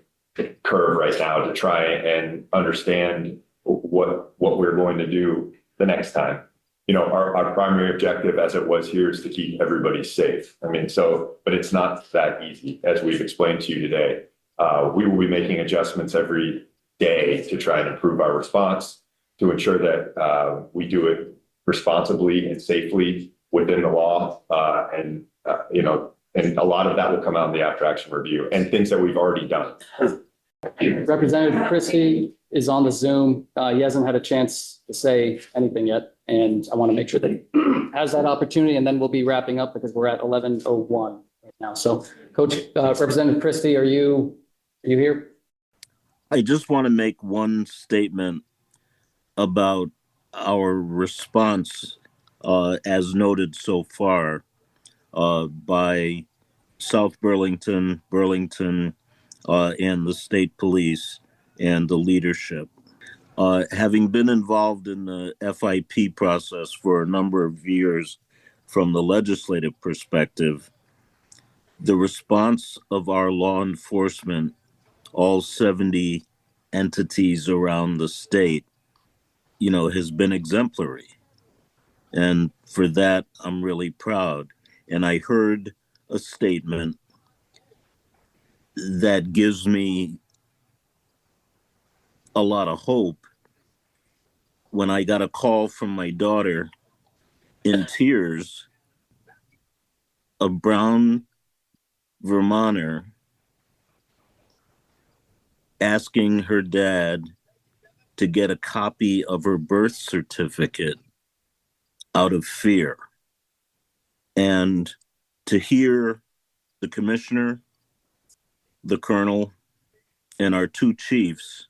curve right now to try and understand what we're going to do the next time. Our primary objective as it was here is to keep everybody safe. I mean, but it's not that easy, as we've explained to you today. We will be making adjustments every day to try and improve our response to ensure that we do it responsibly and safely within the law. And a lot of that will come out in the after action review and things that we've already done. Representative Christie is on the Zoom. He hasn't had a chance to say anything yet. And I want to make sure that he has that opportunity, and then we'll be wrapping up because we're at 11:01 right now. So Coach, Representative Christie, are you here? I just want to make one statement about our response, as noted so far, by South Burlington, and the state police and the leadership. Having been involved in the FIP process for a number of years from the legislative perspective, the response of our law enforcement, all 70 entities around the state, has been exemplary. And for that, I'm really proud. And I heard a statement that gives me a lot of hope when I got a call from my daughter in tears, a brown Vermonter asking her dad to get a copy of her birth certificate out of fear. And to hear the commissioner, the colonel, and our two chiefs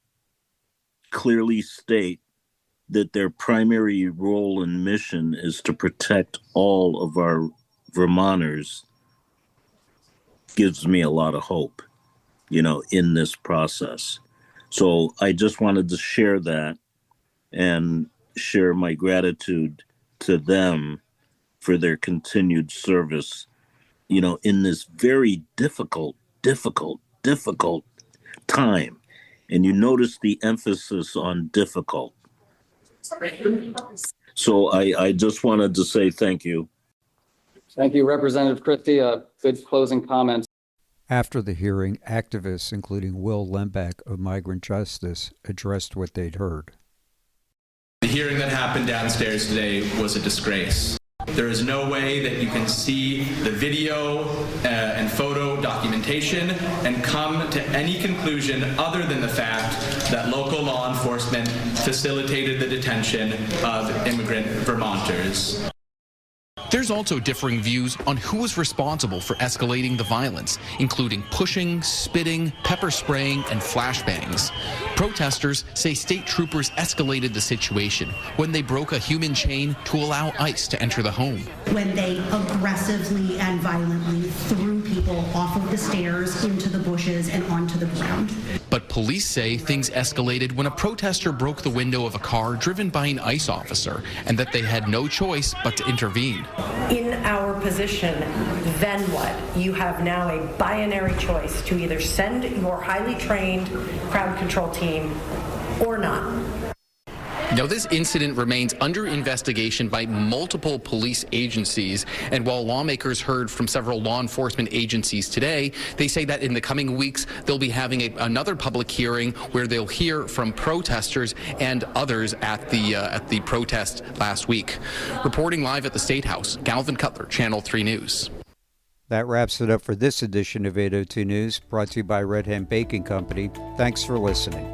clearly state that their primary role and mission is to protect all of our Vermonters gives me a lot of hope, in this process. So I just wanted to share that and share my gratitude to them for their continued service, in this very difficult time. And you notice the emphasis on difficult. So I just wanted to say thank you. Thank you, Representative Christie. Good closing comments. After the hearing, activists, including Will Lembeck of Migrant Justice, addressed what they'd heard. The hearing that happened downstairs today was a disgrace. There is no way that you can see the video and photo documentation and come to any conclusion other than the fact that local law enforcement facilitated the detention of immigrant Vermonters. There's also differing views on who was responsible for escalating the violence, including pushing, spitting, pepper spraying, and flashbangs. Protesters say state troopers escalated the situation when they broke a human chain to allow ICE to enter the home. When they aggressively and violently threw people off of the stairs into the bushes and onto the ground. But police say things escalated when a protester broke the window of a car driven by an ICE officer and that they had no choice but to intervene. In our position, then what? You have now a binary choice to either send your highly trained crowd control team or not. Now, this incident remains under investigation by multiple police agencies, and while lawmakers heard from several law enforcement agencies today, they say that in the coming weeks they'll be having another public hearing where they'll hear from protesters and others at the protest last week. Reporting live at the State House, Galvin Cutler, Channel 3 News. That wraps it up for this edition of 802 News, brought to you by Red Hen Baking Company. Thanks for listening.